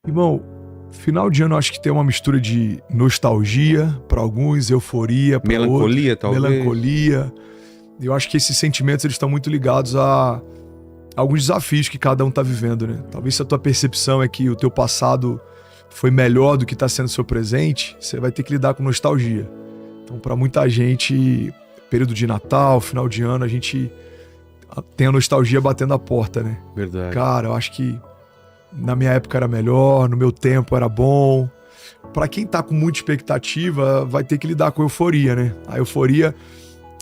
Irmão, final de ano eu acho que tem uma mistura de nostalgia para alguns, euforia para outros. Melancolia, talvez. Melancolia. Eu acho que esses sentimentos eles estão muito ligados a alguns desafios que cada um está vivendo, né? Talvez se a tua percepção é que o teu passado foi melhor do que está sendo o seu presente, você vai ter que lidar com nostalgia. Então, para muita gente, período de Natal, final de ano, a gente tem a nostalgia batendo a porta, né? Verdade. Cara, eu acho que na minha época era melhor, no meu tempo era bom. Pra quem tá com muita expectativa, vai ter que lidar com a euforia, né? A euforia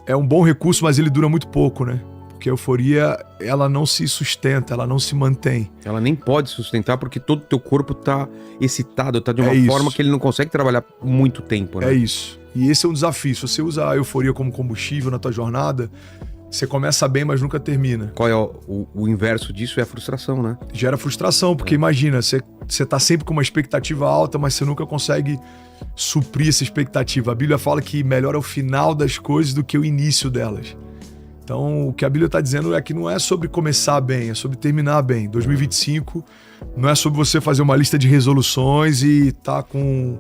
é um bom recurso, mas ele dura muito pouco, né? Porque a euforia, ela não se sustenta, ela não se mantém. Ela nem pode sustentar porque todo o teu corpo tá excitado, tá de uma É forma isso. que ele não consegue trabalhar muito tempo, né? É isso. E esse é um desafio. Se você usa a euforia como combustível na tua jornada, você começa bem, mas nunca termina. Qual é o inverso disso? É a frustração, né? Gera frustração, porque imagina, você tá sempre com uma expectativa alta, mas você nunca consegue suprir essa expectativa. A Bíblia fala que melhor é o final das coisas do que o início delas. Então, o que a Bíblia está dizendo é que não é sobre começar bem, é sobre terminar bem. 2025 não é sobre você fazer uma lista de resoluções e tá com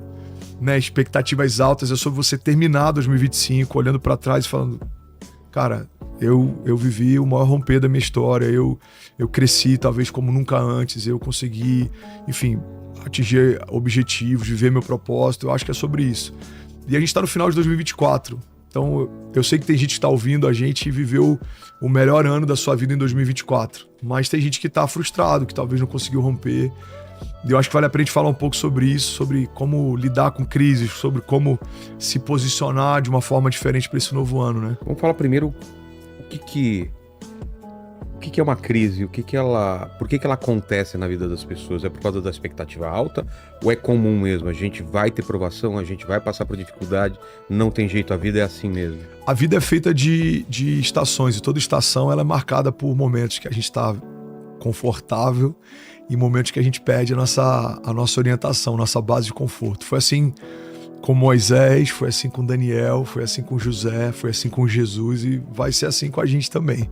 expectativas altas, é sobre você terminar 2025 olhando para trás e falando, cara, eu vivi o maior romper da minha história, eu cresci talvez como nunca antes, eu consegui, enfim, atingir objetivos, viver meu propósito, eu acho que é sobre isso. E a gente está no final de 2024, então eu sei que tem gente que está ouvindo a gente e viveu o melhor ano da sua vida em 2024, mas tem gente que está frustrado, que talvez não conseguiu romper. E eu acho que vale a pena a gente falar um pouco sobre isso, sobre como lidar com crises, sobre como se posicionar de uma forma diferente para esse novo ano, né? Vamos falar primeiro o que é uma crise, por que ela acontece na vida das pessoas? É por causa da expectativa alta ou é comum mesmo? A gente vai ter provação, a gente vai passar por dificuldade, não tem jeito, a vida é assim mesmo. A vida é feita de estações e toda estação ela é marcada por momentos que a gente está confortável e momentos que a gente perde a nossa orientação, nossa base de conforto. Foi assim com Moisés, foi assim com Daniel, foi assim com José, foi assim com Jesus e vai ser assim com a gente também.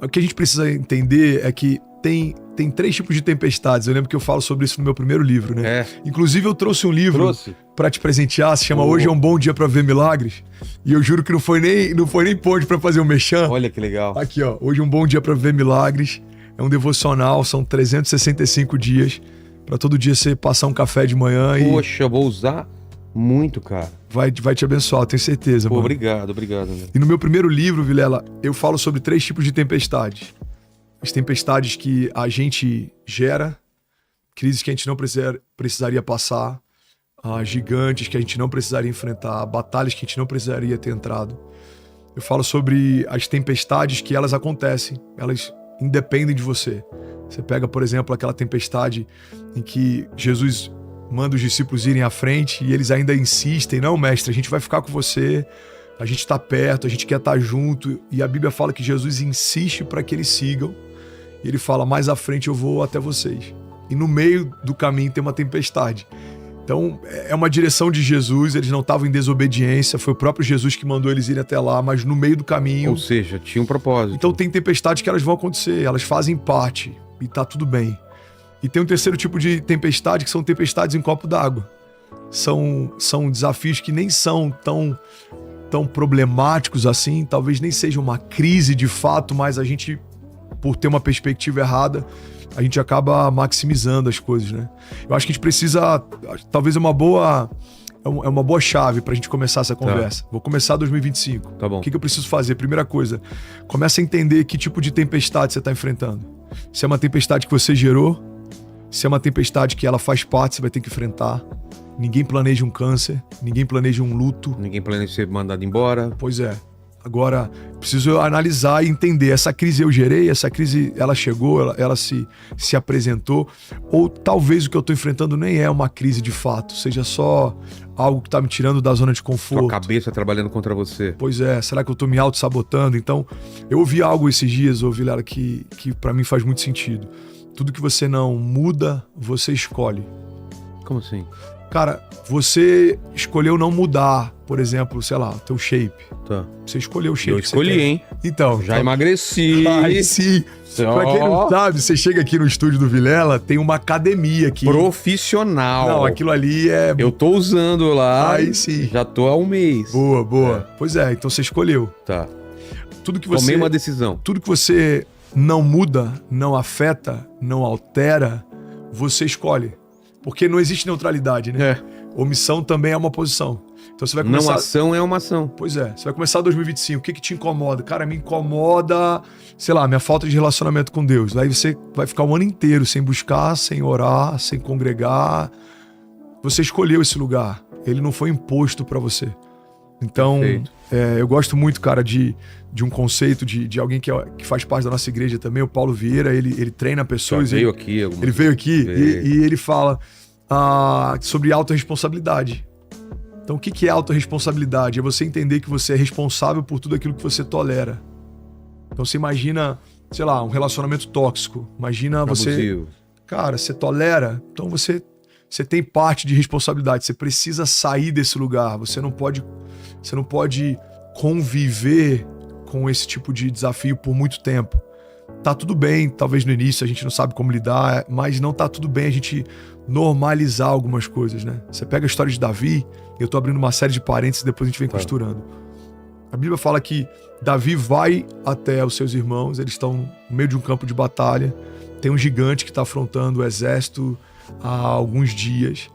O que a gente precisa entender é que tem 3 tipos de tempestades. Eu lembro que eu falo sobre isso no meu primeiro livro, né? Inclusive eu trouxe um livro para te presentear, se chama Hoje é um Bom Dia para Ver Milagres. E eu juro que não foi nem ponte para fazer um merchan. Olha que legal. Aqui, ó, Hoje é um Bom Dia para Ver Milagres. É um devocional, são 365 dias para todo dia você passar um café de manhã e... Poxa, eu vou usar muito, cara. Vai te abençoar, tenho certeza, mano. Obrigado, né? E no meu primeiro livro, Vilela, eu falo sobre 3 tipos de tempestades. As tempestades que a gente gera, crises que a gente não precisaria passar, gigantes que a gente não precisaria enfrentar, batalhas que a gente não precisaria ter entrado. Eu falo sobre as tempestades que elas acontecem, elas independem de você. Você pega, por exemplo, aquela tempestade em que Jesus manda os discípulos irem à frente e eles ainda insistem, não, mestre, a gente vai ficar com você, a gente está perto, a gente quer estar junto. E a Bíblia fala que Jesus insiste para que eles sigam. E ele fala, mais à frente eu vou até vocês. E no meio do caminho tem uma tempestade. Então, é uma direção de Jesus, eles não estavam em desobediência, foi o próprio Jesus que mandou eles irem até lá, mas no meio do caminho... Ou seja, tinha um propósito. Então tem tempestades que elas vão acontecer, elas fazem parte e tá tudo bem. E tem um terceiro tipo de tempestade, que são tempestades em copo d'água. São desafios que nem são tão problemáticos assim, talvez nem seja uma crise de fato, mas a gente, por ter uma perspectiva errada, a gente acaba maximizando as coisas, né? Eu acho que a gente precisa, talvez é uma boa chave pra gente começar essa conversa. Vou começar 2025. Tá bom. O que eu preciso fazer? Primeira coisa, começa a entender que tipo de tempestade você tá enfrentando. Se é uma tempestade que você gerou, se é uma tempestade que ela faz parte, você vai ter que enfrentar. Ninguém planeja um câncer, ninguém planeja um luto. Ninguém planeja ser mandado embora. Pois é. Agora, preciso analisar e entender, essa crise eu gerei, essa crise ela chegou, ela se apresentou, ou talvez o que eu estou enfrentando nem é uma crise de fato, seja só algo que está me tirando da zona de conforto. Sua cabeça trabalhando contra você. Pois é, será que eu estou me auto-sabotando? Então, eu ouvi algo esses dias, Vilela, que para mim faz muito sentido. Tudo que você não muda, você escolhe. Como assim? Cara, você escolheu não mudar, por exemplo, sei lá, o teu shape. Tá. Você escolheu o shape. Eu escolhi, hein? Então. Já emagreci. Ai, sim. Pra quem não sabe, você chega aqui no estúdio do Vilela, tem uma academia aqui. Profissional. Não, aquilo ali é... Eu tô usando lá. Aí sim. Já tô há um mês. Boa, boa. Pois é, então você escolheu. Tá. Tudo que você... Tomei uma decisão. Tudo que você não muda, não afeta, não altera, você escolhe. Porque não existe neutralidade, né? É. Omissão também é uma posição. Então você vai começar... Não ação é uma ação. Pois é. Você vai começar 2025. O que te incomoda? Cara, me incomoda, sei lá, minha falta de relacionamento com Deus. Aí você vai ficar o ano inteiro sem buscar, sem orar, sem congregar. Você escolheu esse lugar. Ele não foi imposto pra você. Então, eu gosto muito, cara, de um conceito de alguém que faz parte da nossa igreja também, o Paulo Vieira. Ele treina pessoas. Ele veio aqui e ele fala sobre autorresponsabilidade. Então, o que é autorresponsabilidade? É você entender que você é responsável por tudo aquilo que você tolera. Então, você imagina, sei lá, um relacionamento tóxico. Imagina abusivo. Cara, você tolera, então você tem parte de responsabilidade. Você precisa sair desse lugar. Você não pode conviver com esse tipo de desafio por muito tempo. Tá tudo bem, talvez no início a gente não sabe como lidar, mas não tá tudo bem a gente normalizar algumas coisas, né? Você pega a história de Davi, eu tô abrindo uma série de parênteses e depois a gente vem costurando. A Bíblia fala que Davi vai até os seus irmãos, eles estão no meio de um campo de batalha, tem um gigante que está afrontando o exército há alguns dias.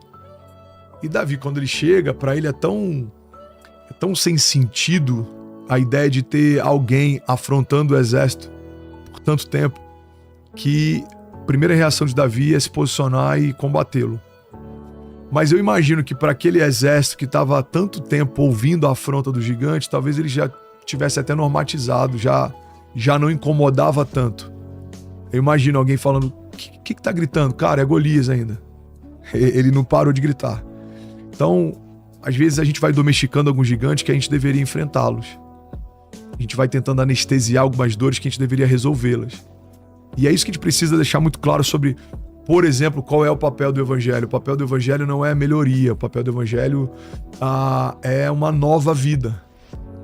E Davi, quando ele chega, para ele é tão sem sentido a ideia de ter alguém afrontando o exército por tanto tempo, que a primeira reação de Davi é se posicionar e combatê-lo. Mas eu imagino que para aquele exército que estava há tanto tempo ouvindo a afronta do gigante, talvez ele já tivesse até normatizado, já não incomodava tanto. Eu imagino alguém falando, o que tá gritando? Cara, é Golias ainda. Ele não parou de gritar. Então, às vezes a gente vai domesticando alguns gigantes que a gente deveria enfrentá-los. A gente vai tentando anestesiar algumas dores que a gente deveria resolvê-las. E é isso que a gente precisa deixar muito claro sobre, por exemplo, qual é o papel do evangelho. O papel do evangelho não é melhoria. O papel do evangelho é uma nova vida.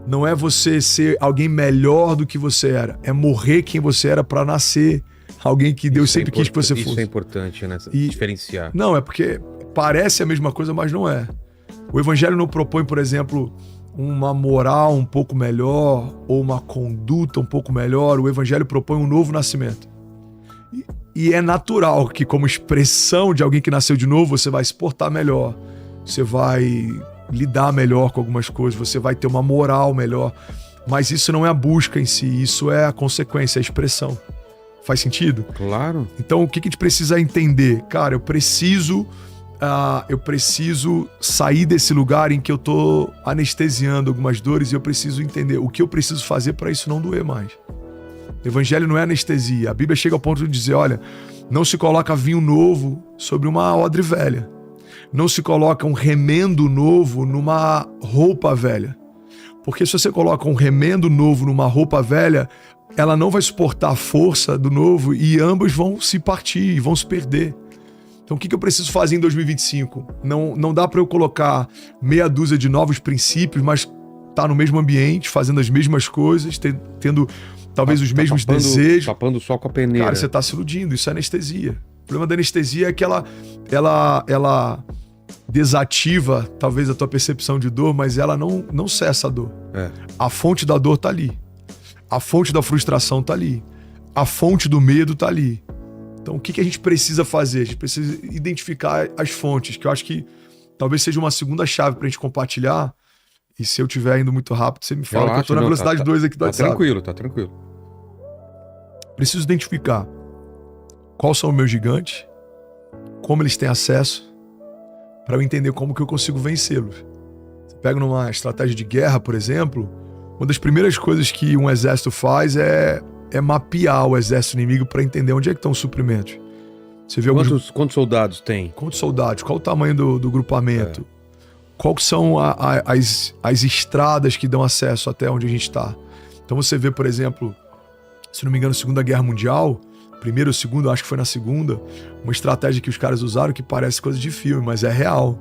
Não é você ser alguém melhor do que você era. É morrer quem você era para nascer alguém que Deus sempre quis que você fosse. Isso é importante, né? Diferenciar. Não, é porque parece a mesma coisa, mas não é. O evangelho não propõe, por exemplo, uma moral um pouco melhor ou uma conduta um pouco melhor. O evangelho propõe um novo nascimento. E é natural que, como expressão de alguém que nasceu de novo, você vai se portar melhor, você vai lidar melhor com algumas coisas, você vai ter uma moral melhor. Mas isso não é a busca em si, isso é a consequência, a expressão. Faz sentido? Claro. Então, o que a gente precisa entender? Cara, eu preciso sair desse lugar em que eu tô anestesiando algumas dores e eu preciso entender o que eu preciso fazer para isso não doer mais. O evangelho não é anestesia. A Bíblia chega ao ponto de dizer, olha, não se coloca vinho novo sobre uma odre velha. Não se coloca um remendo novo numa roupa velha. Porque se você coloca um remendo novo numa roupa velha, ela não vai suportar a força do novo e ambos vão se partir, vão se perder. Então o que eu preciso fazer em 2025? Não dá para eu colocar meia dúzia de novos princípios, mas tá no mesmo ambiente, fazendo as mesmas coisas, tendo talvez os mesmos desejos. Tapando o sol com a peneira. Cara, você tá se iludindo, isso é anestesia. O problema da anestesia é que ela desativa talvez a tua percepção de dor, mas ela não cessa a dor. A fonte da dor tá ali. A fonte da frustração tá ali. A fonte do medo tá ali. Então, o que a gente precisa fazer? A gente precisa identificar as fontes, que eu acho que talvez seja uma segunda chave pra gente compartilhar. E se eu estiver indo muito rápido, você me fala, que eu tô na velocidade 2 aqui do WhatsApp. Tá tranquilo. Preciso identificar quais são os meus gigantes, como eles têm acesso, para eu entender como que eu consigo vencê-los. Você pega numa estratégia de guerra, por exemplo, uma das primeiras coisas que um exército faz é mapear o exército inimigo para entender onde é que estão os suprimentos. Você vê quantos soldados tem? Quantos soldados? Qual o tamanho do grupamento? Quais são as estradas que dão acesso até onde a gente está? Então você vê, por exemplo, se não me engano, Segunda Guerra Mundial, primeira ou segunda, acho que foi na segunda, uma estratégia que os caras usaram que parece coisa de filme, mas é real.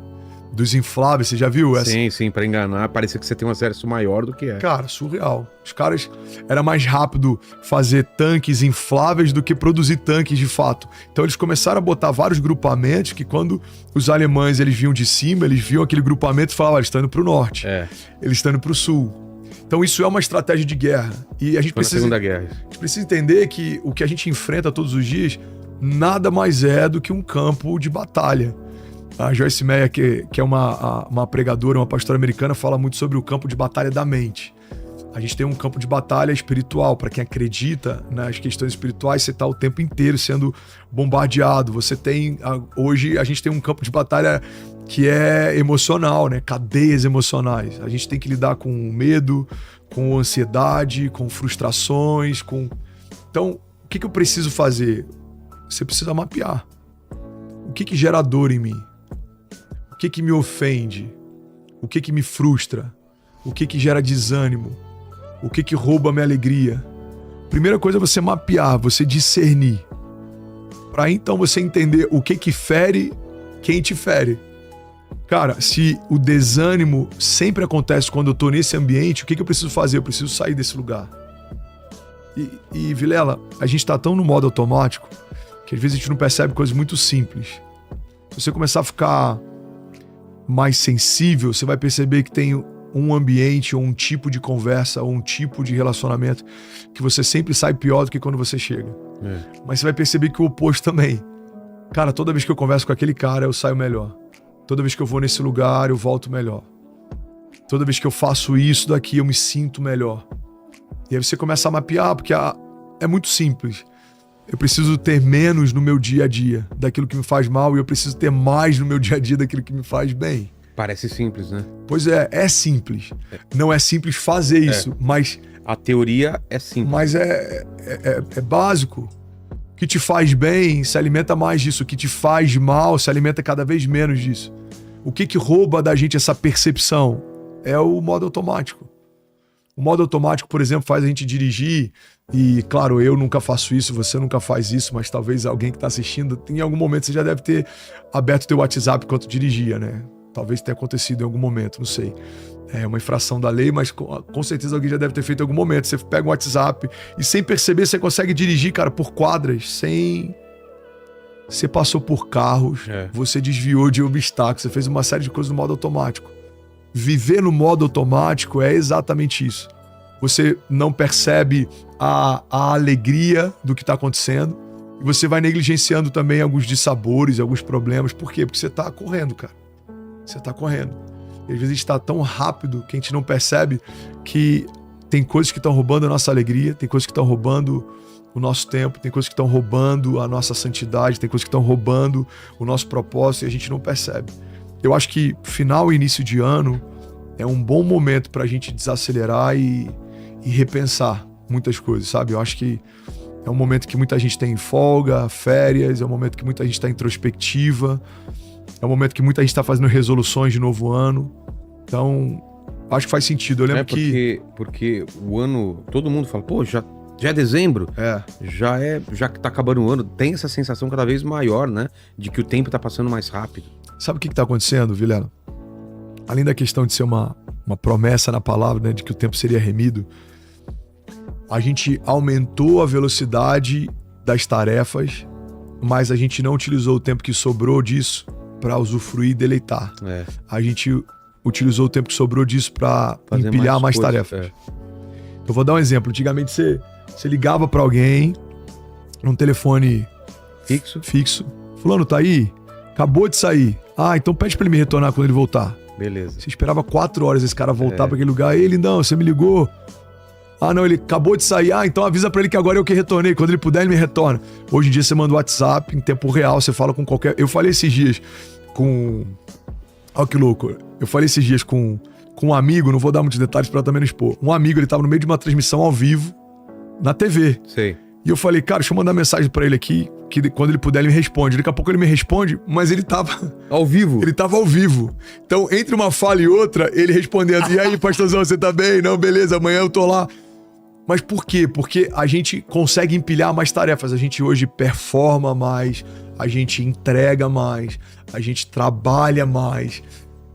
dos infláveis, você já viu essa? Sim, pra enganar, parecia que você tem um exército maior do que é. Cara, surreal. Os caras, era mais rápido fazer tanques infláveis do que produzir tanques de fato. Então eles começaram a botar vários grupamentos que quando os alemães eles vinham de cima, eles viam aquele grupamento e falavam, eles estão indo pro norte, eles estão indo pro sul. Então isso é uma estratégia de guerra. E a gente Foi na precisa, Segunda Guerra. a gente precisa entender que o que a gente enfrenta todos os dias nada mais é do que um campo de batalha. A Joyce Meyer, que é uma pregadora, uma pastora americana, fala muito sobre o campo de batalha da mente. A gente tem um campo de batalha espiritual. Para quem acredita nas questões espirituais, você está o tempo inteiro sendo bombardeado. Você tem, hoje, a gente tem um campo de batalha que é emocional, né? Cadeias emocionais. A gente tem que lidar com medo, com ansiedade, com frustrações, com... Então, o que eu preciso fazer? Você precisa mapear. O que gera dor em mim? O que me ofende? O que me frustra? O que gera desânimo? O que rouba a minha alegria? Primeira coisa é você mapear, você discernir. Para então você entender o que fere quem te fere. Cara, se o desânimo sempre acontece quando eu tô nesse ambiente, o que eu preciso fazer? Eu preciso sair desse lugar. E Vilela, a gente tá tão no modo automático que às vezes a gente não percebe coisas muito simples. Se você começar a ficar mais sensível, você vai perceber que tem um ambiente ou um tipo de conversa ou um tipo de relacionamento que você sempre sai pior do que quando você chega. Mas você vai perceber que o oposto também. Cara, toda vez que eu converso com aquele cara, eu saio melhor. Toda vez que eu vou nesse lugar, eu volto melhor. Toda vez que eu faço isso daqui, eu me sinto melhor. E aí você começa a mapear, porque é muito simples. Eu preciso ter menos no meu dia a dia daquilo que me faz mal e eu preciso ter mais no meu dia a dia daquilo que me faz bem. Parece simples, né? Pois é simples. Não é simples fazer isso, mas... A teoria é simples. Mas é básico. O que te faz bem se alimenta mais disso. O que te faz mal se alimenta cada vez menos disso. O que rouba da gente essa percepção? É o modo automático. O modo automático, por exemplo, faz a gente dirigir e, claro, eu nunca faço isso, você nunca faz isso, mas talvez alguém que está assistindo, em algum momento você já deve ter aberto o teu WhatsApp enquanto dirigia, né? Talvez tenha acontecido em algum momento, não sei. É uma infração da lei, mas com certeza alguém já deve ter feito em algum momento. Você pega um WhatsApp e sem perceber você consegue dirigir, cara, por quadras, sem... Você passou por carros, você desviou de obstáculos, você fez uma série de coisas no modo automático. Viver no modo automático é exatamente isso. Você não percebe a alegria do que está acontecendo e você vai negligenciando também alguns dissabores, alguns problemas. Por quê? Porque você está correndo, cara. Você está correndo. E às vezes a gente está tão rápido que a gente não percebe que tem coisas que estão roubando a nossa alegria, tem coisas que estão roubando o nosso tempo, tem coisas que estão roubando a nossa santidade, tem coisas que estão roubando o nosso propósito e a gente não percebe. Eu acho que final e início de ano é um bom momento para a gente desacelerar e repensar muitas coisas, sabe? Eu acho que é um momento que muita gente tem folga, férias, é um momento que muita gente está introspectiva, é um momento que muita gente está fazendo resoluções de novo ano. Então, acho que faz sentido. Eu lembro porque o ano, todo mundo fala, pô, já é dezembro? Já que tá acabando o ano, tem essa sensação cada vez maior, né? De que o tempo tá passando mais rápido. Sabe o que tá acontecendo, Vilela? Além da questão de ser uma promessa na palavra, né, de que o tempo seria remido, a gente aumentou a velocidade das tarefas, mas a gente não utilizou o tempo que sobrou disso para usufruir e deleitar. A gente utilizou o tempo que sobrou disso para empilhar mais tarefas. Eu vou dar um exemplo. Antigamente você ligava para alguém num telefone fixo. Fulano, tá aí? Acabou de sair. Ah, então pede pra ele me retornar quando ele voltar. Beleza. Você esperava 4 horas esse cara voltar pra aquele lugar. Ei, lindão, você me ligou? Ah, não, ele acabou de sair. Ah, então avisa pra ele que agora eu que retornei. Quando ele puder, ele me retorna. Hoje em dia você manda o WhatsApp em tempo real, você fala com qualquer... Eu falei esses dias com... Olha que louco. Eu falei esses dias com um amigo, não vou dar muitos detalhes pra também não expor. Um amigo, ele tava no meio de uma transmissão ao vivo na TV. Sei. E eu falei, cara, deixa eu mandar mensagem pra ele aqui, que quando ele puder ele me responde. Daqui a pouco ele me responde, mas ele tava... Ao vivo? Ele tava ao vivo. Então, entre uma fala e outra, ele respondendo, e aí, pastorzão, você tá bem? Não, beleza, amanhã eu tô lá. Mas por quê? Porque a gente consegue empilhar mais tarefas. A gente hoje performa mais, a gente entrega mais, a gente trabalha mais.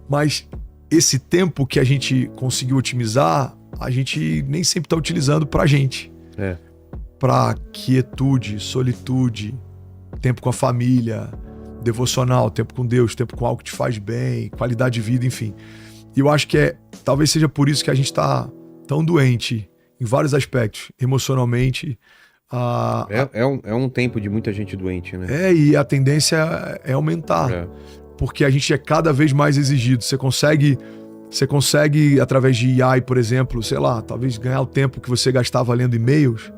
Mas esse tempo que a gente conseguiu otimizar, a gente nem sempre tá utilizando pra gente. Pra quietude, solitude, tempo com a família, devocional, tempo com Deus, tempo com algo que te faz bem, qualidade de vida, enfim. E eu acho que talvez seja por isso que a gente tá tão doente em vários aspectos, emocionalmente. É um tempo de muita gente doente, né? E a tendência é aumentar. Porque a gente é cada vez mais exigido. Você consegue, através de AI, por exemplo, sei lá, talvez ganhar o tempo que você gastava lendo e-mails.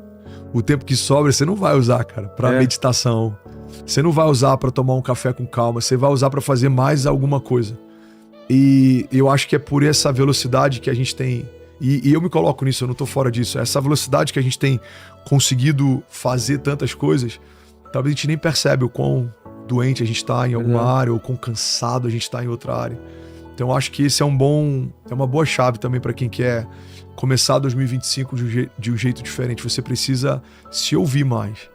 O tempo que sobra, você não vai usar, cara, pra meditação. Você não vai usar pra tomar um café com calma. Você vai usar pra fazer mais alguma coisa. E eu acho que é por essa velocidade que a gente tem... E eu me coloco nisso, eu não tô fora disso. Essa velocidade que a gente tem conseguido fazer tantas coisas, talvez a gente nem percebe o quão doente a gente tá em alguma área, ou quão cansado a gente tá em outra área. Então eu acho que esse é uma boa chave também para quem quer começar 2025 de um jeito diferente. Você precisa se ouvir mais.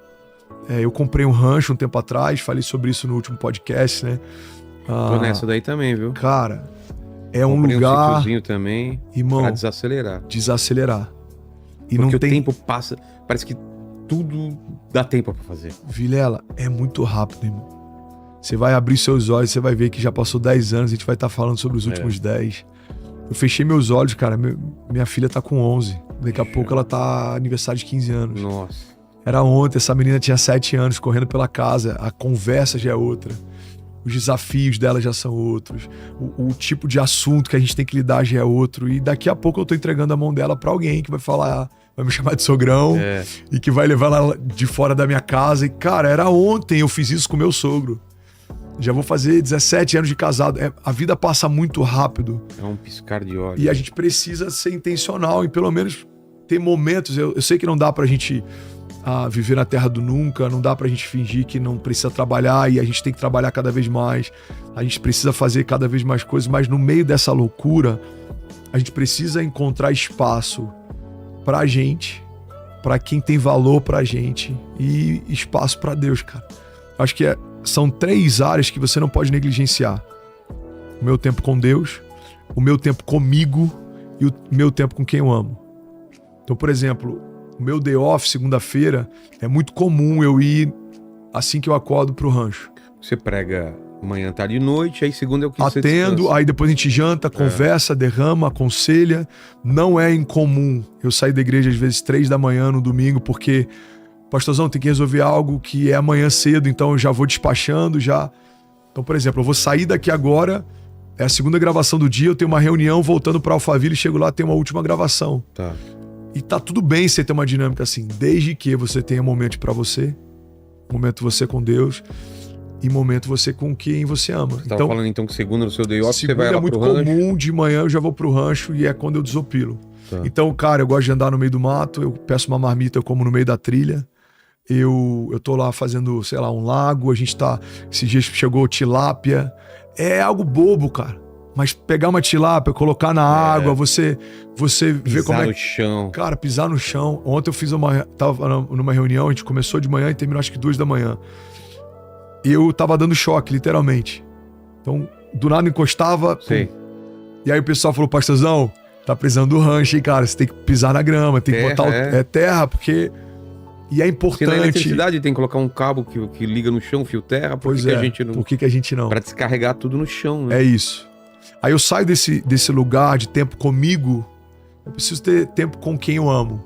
Eu comprei um rancho um tempo atrás, falei sobre isso no último podcast, né? Tô nessa daí também, viu? Cara, é um comprei lugar... um sítiozinho também, irmão, pra desacelerar. E porque não tem... o tempo passa, parece que tudo dá tempo pra fazer. Vilela, é muito rápido, irmão. Você vai abrir seus olhos, você vai ver que já passou 10 anos, a gente vai estar falando sobre os últimos 10. Eu fechei meus olhos, cara, minha filha tá com 11. Daqui a pouco ela tá aniversário de 15 anos. Nossa. Era ontem, essa menina tinha 7 anos, correndo pela casa, a conversa já é outra. Os desafios dela já são outros. O tipo de assunto que a gente tem que lidar já é outro. E daqui a pouco eu tô entregando a mão dela pra alguém que vai falar, vai me chamar de sogrão e que vai levar ela de fora da minha casa. E, cara, era ontem eu fiz isso com meu sogro. Já vou fazer 17 anos de casado. A vida passa muito rápido. É um piscar de olhos. E a gente precisa ser intencional e pelo menos ter momentos. Eu sei que não dá pra gente viver na terra do nunca, não dá pra gente fingir que não precisa trabalhar e a gente tem que trabalhar cada vez mais. A gente precisa fazer cada vez mais coisas, mas no meio dessa loucura, a gente precisa encontrar espaço pra gente, pra quem tem valor pra gente e espaço pra Deus, cara. Acho que são 3 áreas que você não pode negligenciar. O meu tempo com Deus, o meu tempo comigo e o meu tempo com quem eu amo. Então, por exemplo, o meu day off, segunda-feira, é muito comum eu ir assim que eu acordo pro rancho. Você prega manhã, tarde e noite, aí segunda é o que você Atendo, descansa. aí depois a gente janta, conversa, derrama, aconselha. Não é incomum eu sair da igreja às vezes 3 da manhã no domingo, porque... Pastorzão, tem que resolver algo que é amanhã cedo, então eu já vou despachando, já... Então, por exemplo, eu vou sair daqui agora, é a segunda gravação do dia, eu tenho uma reunião voltando pra Alphaville, chego lá, tem uma última gravação. Tá. E tá tudo bem você ter uma dinâmica assim, desde que você tenha momento pra você, momento você com Deus e momento você com quem você ama. Você tava falando então que segunda no seu day off, você vai lá é muito pro rancho. comum, de manhã eu já vou pro rancho e é quando eu desopilo. Tá. Então, cara, eu gosto de andar no meio do mato, eu peço uma marmita, eu como no meio da trilha. Eu tô lá fazendo, sei lá, um lago, a gente tá... Esses dias chegou tilápia. É algo bobo, cara. Mas pegar uma tilápia, colocar na água, você vê como é... Pisar no chão. Cara, pisar no chão. Ontem eu fiz tava numa reunião, a gente começou de manhã e terminou acho que 2 da manhã. Eu tava dando choque, literalmente. Então, do nada encostava... Sei. E aí o pessoal falou, pastorzão, tá precisando do rancho, hein, cara? Você tem que pisar na grama, tem que botar terra, porque... E é importante... Porque na eletricidade tem que colocar um cabo que liga no chão, fio terra, por que a gente não... Por que a gente não? Pra descarregar tudo no chão, né? É isso. Aí eu saio desse lugar de tempo comigo, eu preciso ter tempo com quem eu amo.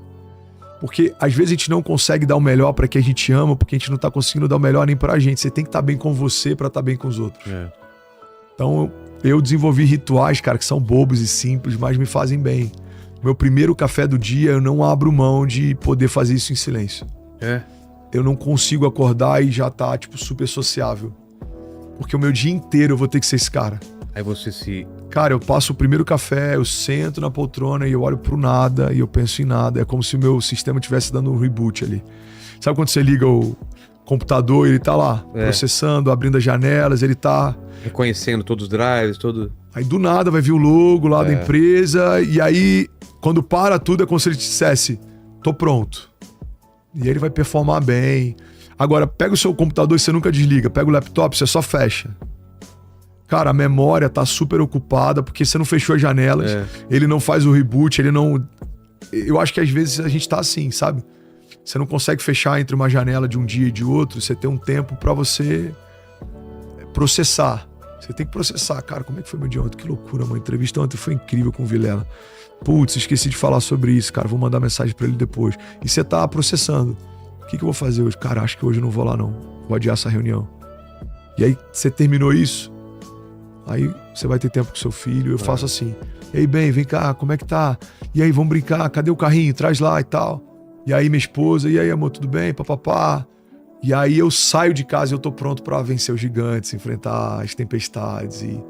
Porque às vezes a gente não consegue dar o melhor pra quem a gente ama, porque a gente não tá conseguindo dar o melhor nem pra gente. Você tem que estar bem com você pra estar bem com os outros. Então eu desenvolvi rituais, cara, que são bobos e simples, mas me fazem bem. Meu primeiro café do dia, eu não abro mão de poder fazer isso em silêncio. Eu não consigo acordar e já tá, tipo, super sociável. Porque o meu dia inteiro eu vou ter que ser esse cara. Aí você se... Cara, eu passo o primeiro café, eu sento na poltrona e eu olho pro nada e eu penso em nada. É como se o meu sistema estivesse dando um reboot ali. Sabe quando você liga o computador e ele tá lá, processando, abrindo as janelas, ele tá... reconhecendo todos os drives, todo... Aí do nada vai vir o logo lá da empresa e aí, quando para tudo, é como se ele dissesse, tô pronto. E ele vai performar bem. Agora, pega o seu computador e você nunca desliga. Pega o laptop, você só fecha. Cara, a memória tá super ocupada porque você não fechou as janelas, ele não faz o reboot, ele não... Eu acho que às vezes a gente tá assim, sabe? Você não consegue fechar entre uma janela de um dia e de outro, você tem um tempo pra você processar. Você tem que processar. Cara, como é que foi meu dia ontem? Que loucura, mano. A entrevista ontem foi incrível com o Vilela. Putz, esqueci de falar sobre isso, cara. Vou mandar mensagem pra ele depois. E você tá processando. O que eu vou fazer hoje? Cara, acho que hoje eu não vou lá, não. Vou adiar essa reunião. E aí, você terminou isso, aí você vai ter tempo com seu filho. Eu faço assim. E aí, bem, vem cá, como é que tá? E aí, vamos brincar? Cadê o carrinho? Traz lá e tal. E aí, minha esposa. E aí, amor, tudo bem? Papapá. E aí, eu saio de casa e eu tô pronto pra vencer os gigantes, enfrentar as tempestades e,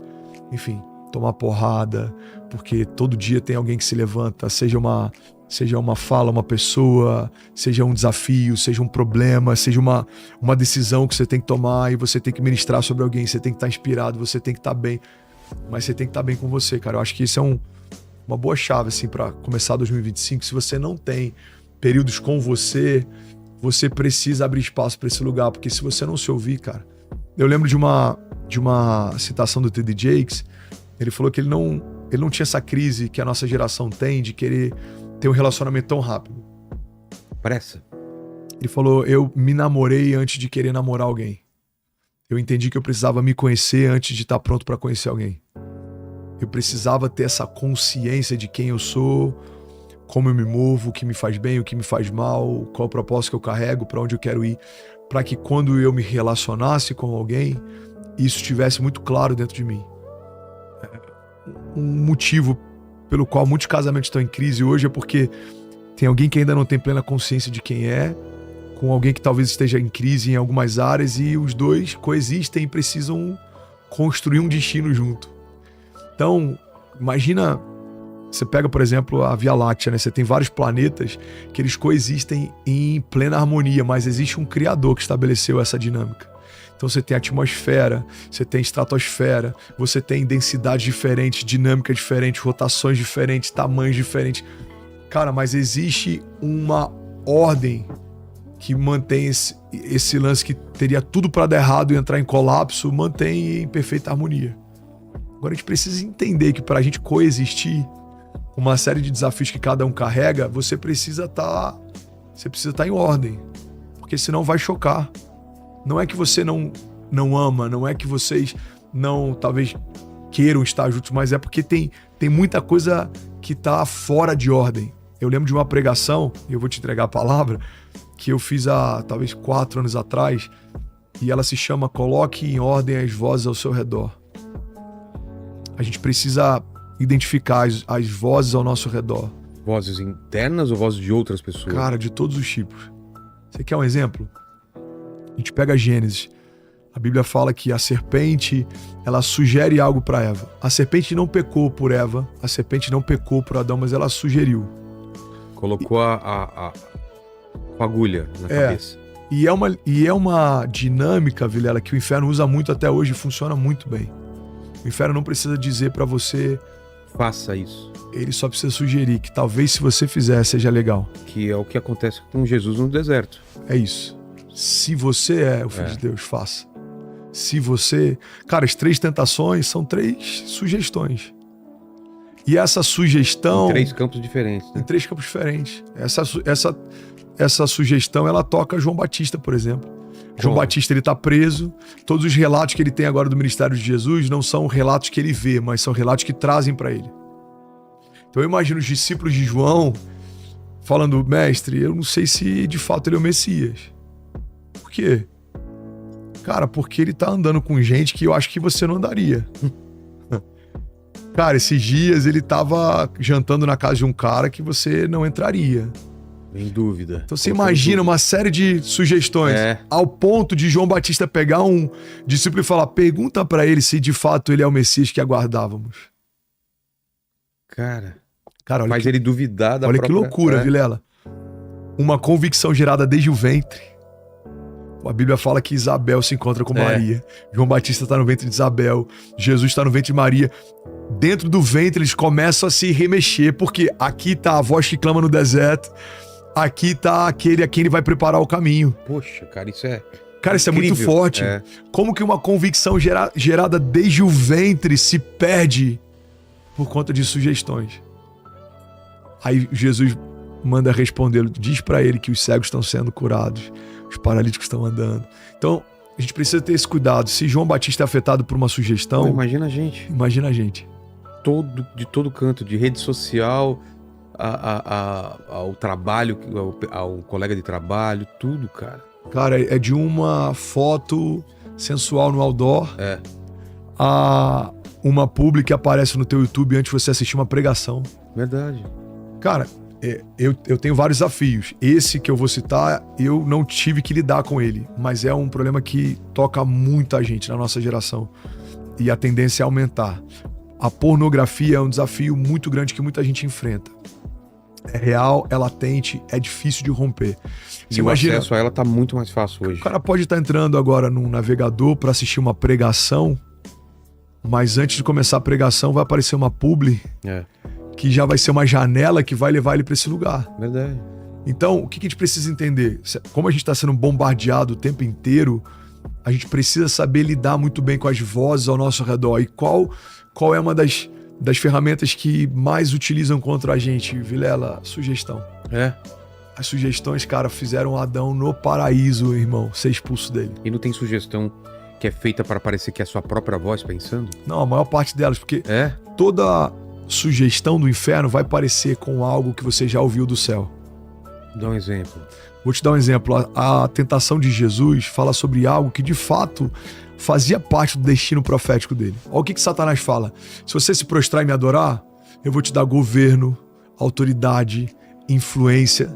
enfim, tomar porrada. Porque todo dia tem alguém que se levanta, seja uma fala, uma pessoa, seja um desafio, seja um problema, seja uma decisão que você tem que tomar e você tem que ministrar sobre alguém, você tem que estar inspirado, você tem que estar bem, mas você tem que estar bem com você, cara. Eu acho que isso é uma boa chave, assim, pra começar 2025. Se você não tem períodos com você, você precisa abrir espaço pra esse lugar, porque se você não se ouvir, cara... Eu lembro de uma citação do T.D. Jakes. Ele falou que ele não tinha essa crise que a nossa geração tem de querer ter um relacionamento tão rápido. Pressa. Ele falou, eu me namorei antes de querer namorar alguém. Eu entendi que eu precisava me conhecer antes de estar pronto para conhecer alguém. Eu precisava ter essa consciência de quem eu sou, como eu me movo, o que me faz bem, o que me faz mal, qual o propósito que eu carrego, para onde eu quero ir, para que quando eu me relacionasse com alguém, isso estivesse muito claro dentro de mim. Um motivo pelo qual muitos casamentos estão em crise hoje é porque tem alguém que ainda não tem plena consciência de quem é, com alguém que talvez esteja em crise em algumas áreas, e os dois coexistem e precisam construir um destino junto. Então, imagina, você pega, por exemplo, a Via Láctea, né? Você tem vários planetas que eles coexistem em plena harmonia, mas existe um criador que estabeleceu essa dinâmica. Então você tem atmosfera, você tem estratosfera, você tem densidades diferentes, dinâmicas diferentes, rotações diferentes, tamanhos diferentes. Cara, mas existe uma ordem que mantém esse lance que teria tudo para dar errado e entrar em colapso, mantém em perfeita harmonia. Agora a gente precisa entender que para a gente coexistir com uma série de desafios que cada um carrega, você precisa estar em ordem, porque senão vai chocar. Não é que você não ama, não é que vocês não, talvez, queiram estar juntos, mas é porque tem muita coisa que tá fora de ordem. Eu lembro de uma pregação, e eu vou te entregar a palavra, que eu fiz há, talvez, 4 anos atrás, e ela se chama Coloque em Ordem as Vozes ao Seu Redor. A gente precisa identificar as vozes ao nosso redor. Vozes internas ou vozes de outras pessoas? Cara, de todos os tipos. Você quer um exemplo? A gente pega Gênesis. A Bíblia fala que a serpente, ela sugere algo para Eva. A serpente não pecou por Eva, a serpente não pecou por Adão, mas ela sugeriu. Colocou a agulha na cabeça. E é uma dinâmica, Vilela, que o inferno usa muito até hoje e funciona muito bem. O inferno não precisa dizer para você... Faça isso. Ele só precisa sugerir que talvez se você fizer seja legal. Que é o que acontece com Jesus no deserto. É isso. Se você é o Filho de Deus, faça. Se você... Cara, as 3 tentações são 3 sugestões. E essa sugestão... Em 3 campos diferentes. Né? Em 3 campos diferentes. Essa sugestão, ela toca João Batista, por exemplo. João Batista, ele tá preso. Todos os relatos que ele tem agora do ministério de Jesus não são relatos que ele vê, mas são relatos que trazem para ele. Então eu imagino os discípulos de João falando, mestre, eu não sei se de fato ele é o Messias. Por quê? Cara, porque ele tá andando com gente que eu acho que você não andaria. Cara, esses dias ele tava jantando na casa de um cara que você não entraria. Em dúvida. Então você imagina uma série de sugestões ao ponto de João Batista pegar um discípulo e falar, pergunta pra ele se de fato ele é o Messias que aguardávamos. Cara, olha faz ele duvidar da própria... própria... Olha que loucura, Vilela. Uma convicção gerada desde o ventre. A Bíblia fala que Isabel se encontra com Maria. João Batista está no ventre de Isabel. Jesus está no ventre de Maria. Dentro do ventre eles começam a se remexer, porque aqui tá a voz que clama no deserto. Aqui tá aquele a quem ele vai preparar o caminho. Poxa, cara, isso é... Cara, isso é muito Incrível. forte. É. Como que uma convicção gerada desde o ventre se perde por conta de sugestões? Aí Jesus manda respondê-lo, diz pra ele que os cegos estão sendo curados, os paralíticos estão andando. Então, a gente precisa ter esse cuidado. Se João Batista é afetado por uma sugestão, Pô, imagina a gente. imagina a gente. De todo canto, de rede social ao trabalho, ao colega de trabalho, tudo, cara. Cara, é de uma foto sensual no outdoor É. a uma publi que aparece no teu YouTube antes de você assistir uma pregação. Verdade. Cara, eu tenho vários desafios. Esse que eu vou citar, eu não tive que lidar com ele, mas é um problema que toca muita gente na nossa geração e a tendência é aumentar. A pornografia é um desafio muito grande que muita gente enfrenta. É real, é latente, é difícil de romper. Você E o imagina, acesso a ela tá muito mais fácil hoje. o cara pode estar entrando agora num navegador para assistir uma pregação, mas antes de começar a pregação vai aparecer uma publi É, que já vai ser uma janela que vai levar ele para esse lugar. verdade. Então, o que a gente precisa entender? Como a gente está sendo bombardeado o tempo inteiro, a gente precisa saber lidar muito bem com as vozes ao nosso redor. E qual é uma das ferramentas que mais utilizam contra a gente, Vilela? Sugestão. É. As sugestões, cara, fizeram Adão no paraíso, irmão, ser expulso dele. E não tem sugestão que é feita para parecer que é a sua própria voz pensando? Não, a maior parte delas, porque É? toda sugestão do inferno vai parecer com algo que você já ouviu do céu. Dá um exemplo. Vou te dar um exemplo. A tentação de Jesus fala sobre algo que de fato fazia parte do destino profético dele. Olha o que Satanás fala. Se você se prostrar e me adorar, eu vou te dar governo, autoridade, influência.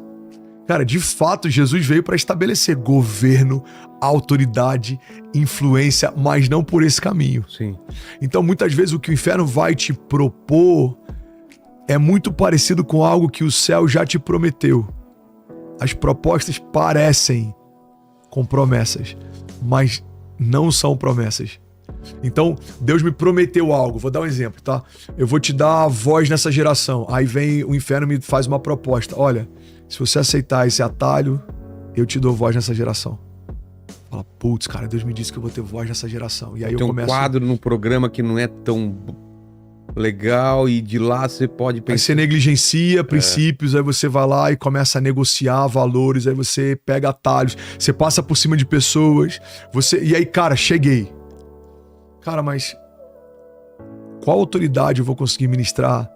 Cara, de fato, Jesus veio para estabelecer governo, autoridade, influência, mas não por esse caminho. Sim. Então, muitas vezes, o que o inferno vai te propor é muito parecido com algo que o céu já te prometeu. As propostas parecem com promessas, mas não são promessas. Então, Deus me prometeu algo. Vou dar um exemplo, tá? Eu vou te dar a voz nessa geração. Aí vem o inferno e me faz uma proposta. Olha, se você aceitar esse atalho, eu te dou voz nessa geração. Fala, putz, cara, Deus me disse que eu vou ter voz nessa geração. E aí Tem eu um começo... quadro num programa que não é tão legal e de lá você pode Aí pensar... você negligencia princípios, aí você vai lá e começa a negociar valores, aí você pega atalhos, você passa por cima de pessoas, e aí, cara, cheguei. Cara, mas qual autoridade eu vou conseguir ministrar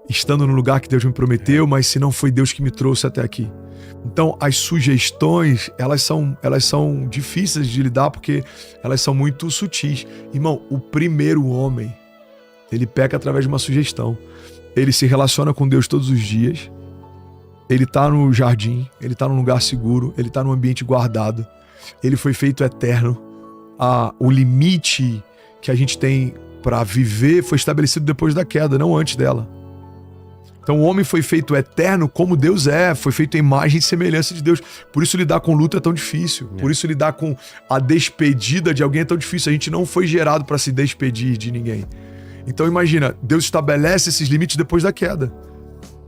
estando no lugar que Deus me prometeu, mas se não foi Deus que me trouxe até aqui? Então, as sugestões, elas são difíceis de lidar porque elas são muito sutis. Irmão, o primeiro homem, ele peca através de uma sugestão. Ele se relaciona com Deus todos os dias. Ele tá no jardim, ele tá num lugar seguro, ele tá num ambiente guardado. Ele foi feito eterno. O limite que a gente tem para viver foi estabelecido depois da queda, não antes dela. Então o homem foi feito eterno como Deus é, foi feito em imagem e semelhança de Deus. Por isso lidar com luta é tão difícil. Por isso lidar com a despedida de alguém é tão difícil. A gente não foi gerado para se despedir de ninguém. Então imagina, Deus estabelece esses limites depois da queda.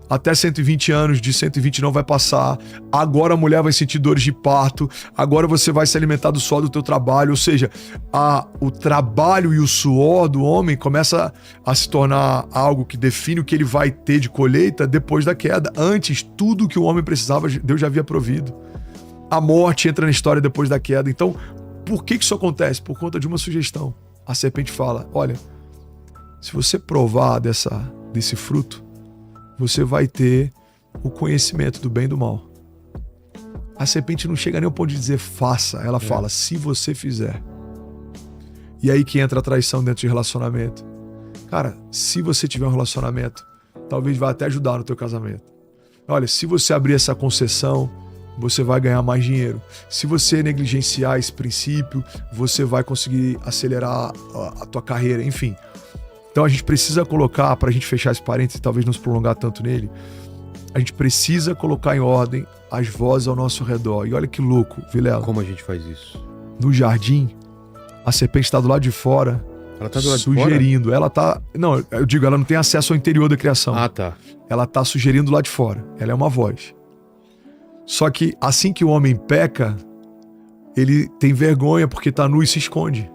Até 120 anos, de 120 não vai passar. Agora a mulher vai sentir dores de parto. Agora você vai se alimentar do suor do teu trabalho. Ou seja, o trabalho e o suor do homem começa a se tornar algo que define o que ele vai ter de colheita depois da queda. Antes, tudo que o homem precisava, Deus já havia provido. A morte entra na história depois da queda. Então, por que isso acontece? Por conta de uma sugestão. A serpente fala, olha, se você provar desse fruto, você vai ter o conhecimento do bem e do mal. A serpente não chega nem ao ponto de dizer faça, ela fala se você fizer. E aí que entra a traição dentro de relacionamento. Cara, se você tiver um relacionamento, talvez vá até ajudar no teu casamento. Olha, se você abrir essa concessão, você vai ganhar mais dinheiro. Se você negligenciar esse princípio, você vai conseguir acelerar a tua carreira, enfim. Então a gente precisa colocar, para a gente fechar esse parênteses e talvez não se prolongar tanto nele, a gente precisa colocar em ordem as vozes ao nosso redor. E olha que louco, Vilela. Como a gente faz isso? No jardim, a serpente está do lado de fora, Ela tá do lado sugerindo. de fora? Ela tá... Não, eu digo, ela não tem acesso ao interior da criação. Ah, tá. Ela tá sugerindo lá de fora. Ela é uma voz. Só que assim que o homem peca, ele tem vergonha porque tá nu e se esconde.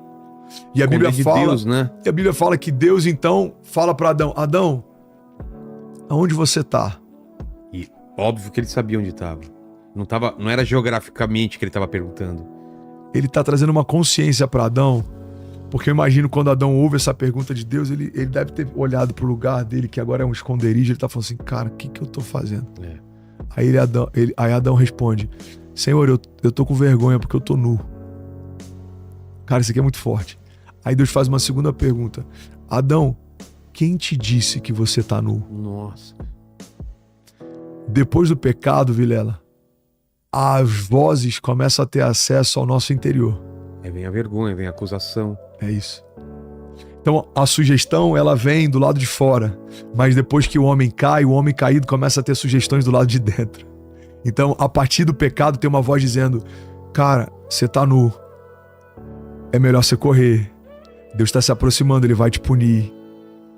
E a Bíblia de fala, Deus, né? e a Bíblia fala que Deus então fala para Adão: Adão, aonde você tá? E óbvio que ele sabia onde estava. Não era geograficamente que ele estava perguntando. Ele tá trazendo uma consciência para Adão, porque eu imagino quando Adão ouve essa pergunta de Deus, ele deve ter olhado pro lugar dele, que agora é um esconderijo, ele tá falando assim: cara, o que eu tô fazendo? É. Aí Adão responde: Senhor, eu tô com vergonha porque eu tô nu. Cara, isso aqui é muito forte. Aí Deus faz uma segunda pergunta: Adão, quem te disse que você tá nu? Nossa. Depois do pecado, Vilela, as vozes começam a ter acesso ao nosso interior. Aí vem a vergonha, vem a acusação. É isso. Então a sugestão, ela vem do lado de fora, mas depois que o homem cai, o homem caído começa a ter sugestões do lado de dentro. Então, a partir do pecado, tem uma voz dizendo: cara, você tá nu, é melhor você correr, Deus está se aproximando, ele vai te punir,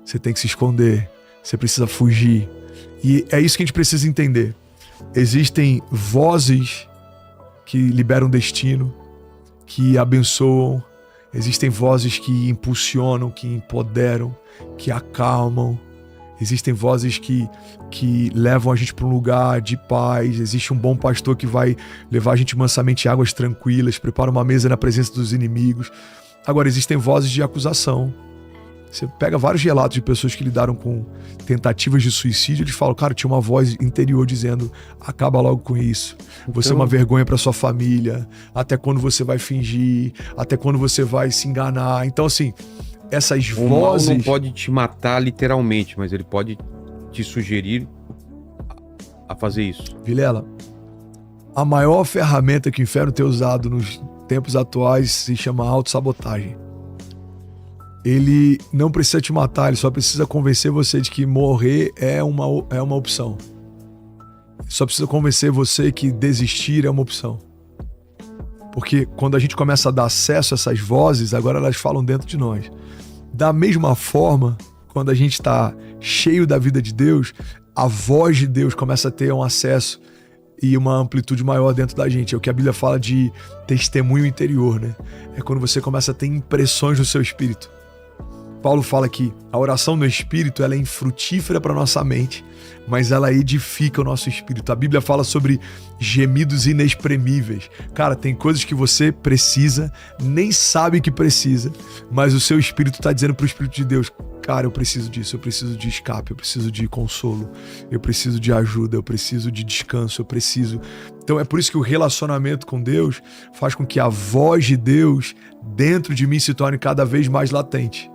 você tem que se esconder, você precisa fugir. E é isso que a gente precisa entender. Existem vozes que liberam destino, que abençoam. Existem vozes que impulsionam, que empoderam, que acalmam. Existem vozes que levam a gente para um lugar de paz. Existe um bom pastor que vai levar a gente mansamente em águas tranquilas, prepara uma mesa na presença dos inimigos. Agora, existem vozes de acusação. Você pega vários relatos de pessoas que lidaram com tentativas de suicídio, eles falam: cara, tinha uma voz interior dizendo: acaba logo com isso. Você é uma vergonha para sua família. Até quando você vai fingir? Até quando você vai se enganar? Então, assim, essas vozes... O mal não pode te matar literalmente, mas ele pode te sugerir a fazer isso. Vilela, a maior ferramenta que o inferno tem usado nos tempos atuais se chama autossabotagem. Ele não precisa te matar, ele só precisa convencer você de que morrer é uma opção. Ele só precisa convencer você que desistir é uma opção. Porque quando a gente começa a dar acesso a essas vozes, agora elas falam dentro de nós. Da mesma forma, quando a gente está cheio da vida de Deus, a voz de Deus começa a ter um acesso e uma amplitude maior dentro da gente. É o que a Bíblia fala de testemunho interior, né? É quando você começa a ter impressões no seu espírito. Paulo fala que a oração no Espírito, ela é infrutífera para nossa mente, mas ela edifica o nosso espírito. A Bíblia fala sobre gemidos inexprimíveis. Cara, tem coisas que você precisa, nem sabe que precisa, mas o seu espírito está dizendo para o Espírito de Deus: cara, eu preciso disso, eu preciso de escape, eu preciso de consolo, eu preciso de ajuda, eu preciso de descanso, eu preciso... Então é por isso que o relacionamento com Deus faz com que a voz de Deus dentro de mim se torne cada vez mais latente.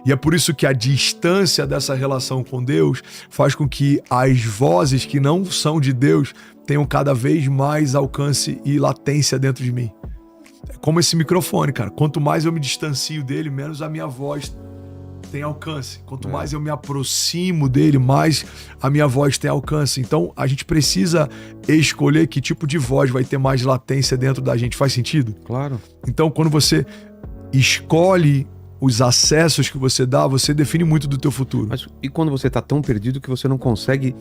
E é por isso que a distância dessa relação com Deus faz com que as vozes que não são de Deus tenham cada vez mais alcance e latência dentro de mim. É como esse microfone, cara. Quanto mais eu me distancio dele, menos a minha voz tem alcance. Quanto mais eu me aproximo dele, mais a minha voz tem alcance. Então, a gente precisa escolher que tipo de voz vai ter mais latência dentro da gente. Faz sentido? Claro. Então, quando você escolhe os acessos que você dá, você define muito do teu futuro. Mas e quando você tá tão perdido que você não consegue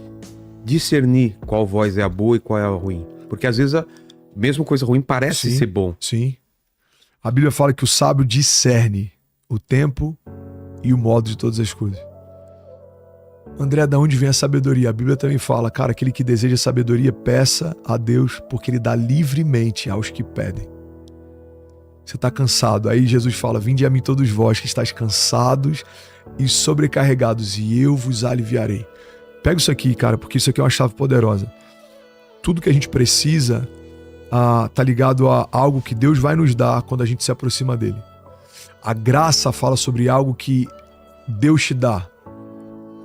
discernir qual voz é a boa e qual é a ruim? Porque às vezes a mesma coisa ruim parece ser bom. Sim. A Bíblia fala que o sábio discerne o tempo e o modo de todas as coisas. André, da onde vem a sabedoria? A Bíblia também fala: cara, aquele que deseja sabedoria, peça a Deus, porque ele dá livremente aos que pedem. Você está cansado. Aí Jesus fala: vinde a mim todos vós que estáis cansados e sobrecarregados, e eu vos aliviarei. Pega isso aqui, cara, porque isso aqui é uma chave poderosa. Tudo que a gente precisa tá ligado a algo que Deus vai nos dar quando a gente se aproxima dele. A graça fala sobre algo que Deus te dá.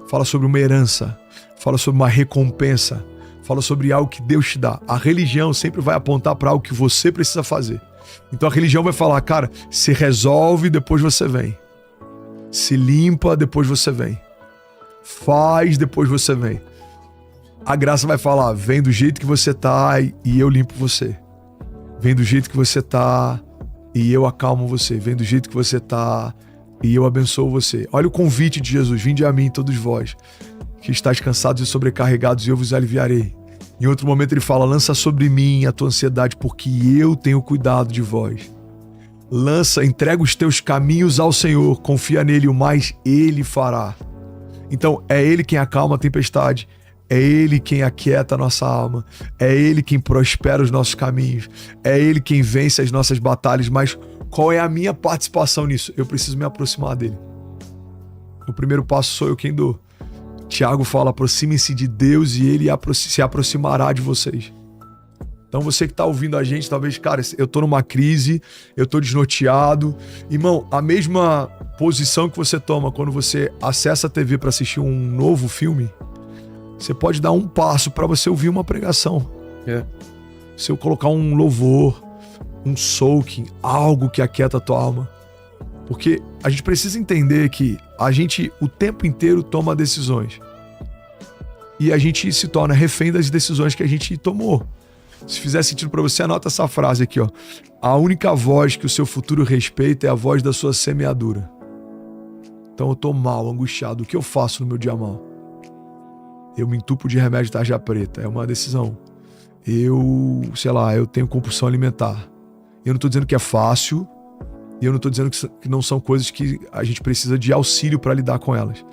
Fala sobre uma herança. Fala sobre uma recompensa. Fala sobre algo que Deus te dá. A religião sempre vai apontar para algo que você precisa fazer. Então a religião vai falar: cara, se resolve, depois você vem. Se limpa, depois você vem. Faz, depois você vem. A graça vai falar: vem do jeito que você tá e eu limpo você. Vem do jeito que você tá e eu acalmo você. Vem do jeito que você tá e eu abençoo você. Olha o convite de Jesus: vinde a mim todos vós que estáis cansados e sobrecarregados, e eu vos aliviarei. Em outro momento ele fala, lança sobre mim a tua ansiedade, porque eu tenho cuidado de vós. Entrega os teus caminhos ao Senhor, confia nele, o mais ele fará. Então é ele quem acalma a tempestade, é ele quem aquieta a nossa alma, é ele quem prospera os nossos caminhos, é ele quem vence as nossas batalhas, mas qual é a minha participação nisso? Eu preciso me aproximar dele. O primeiro passo sou eu quem dou. Tiago fala, aproximem-se de Deus e ele se aproximará de vocês. Então você que está ouvindo a gente, talvez, cara, eu tô numa crise, eu tô desnorteado. Irmão, a mesma posição que você toma quando você acessa a TV para assistir um novo filme, você pode dar um passo para você ouvir uma pregação. Se eu colocar um louvor, um soaking, algo que aquieta a tua alma. Porque a gente precisa entender que a gente o tempo inteiro toma decisões. E a gente se torna refém das decisões que a gente tomou. Se fizer sentido para você, anota essa frase aqui, ó. A única voz que o seu futuro respeita é a voz da sua semeadura. Então eu tô mal, angustiado. O que eu faço no meu dia mal? Eu me entupo de remédio de tarja preta. É uma decisão. Eu tenho compulsão alimentar. Eu não tô dizendo que é fácil. E eu não tô dizendo que não são coisas que a gente precisa de auxílio para lidar com elas.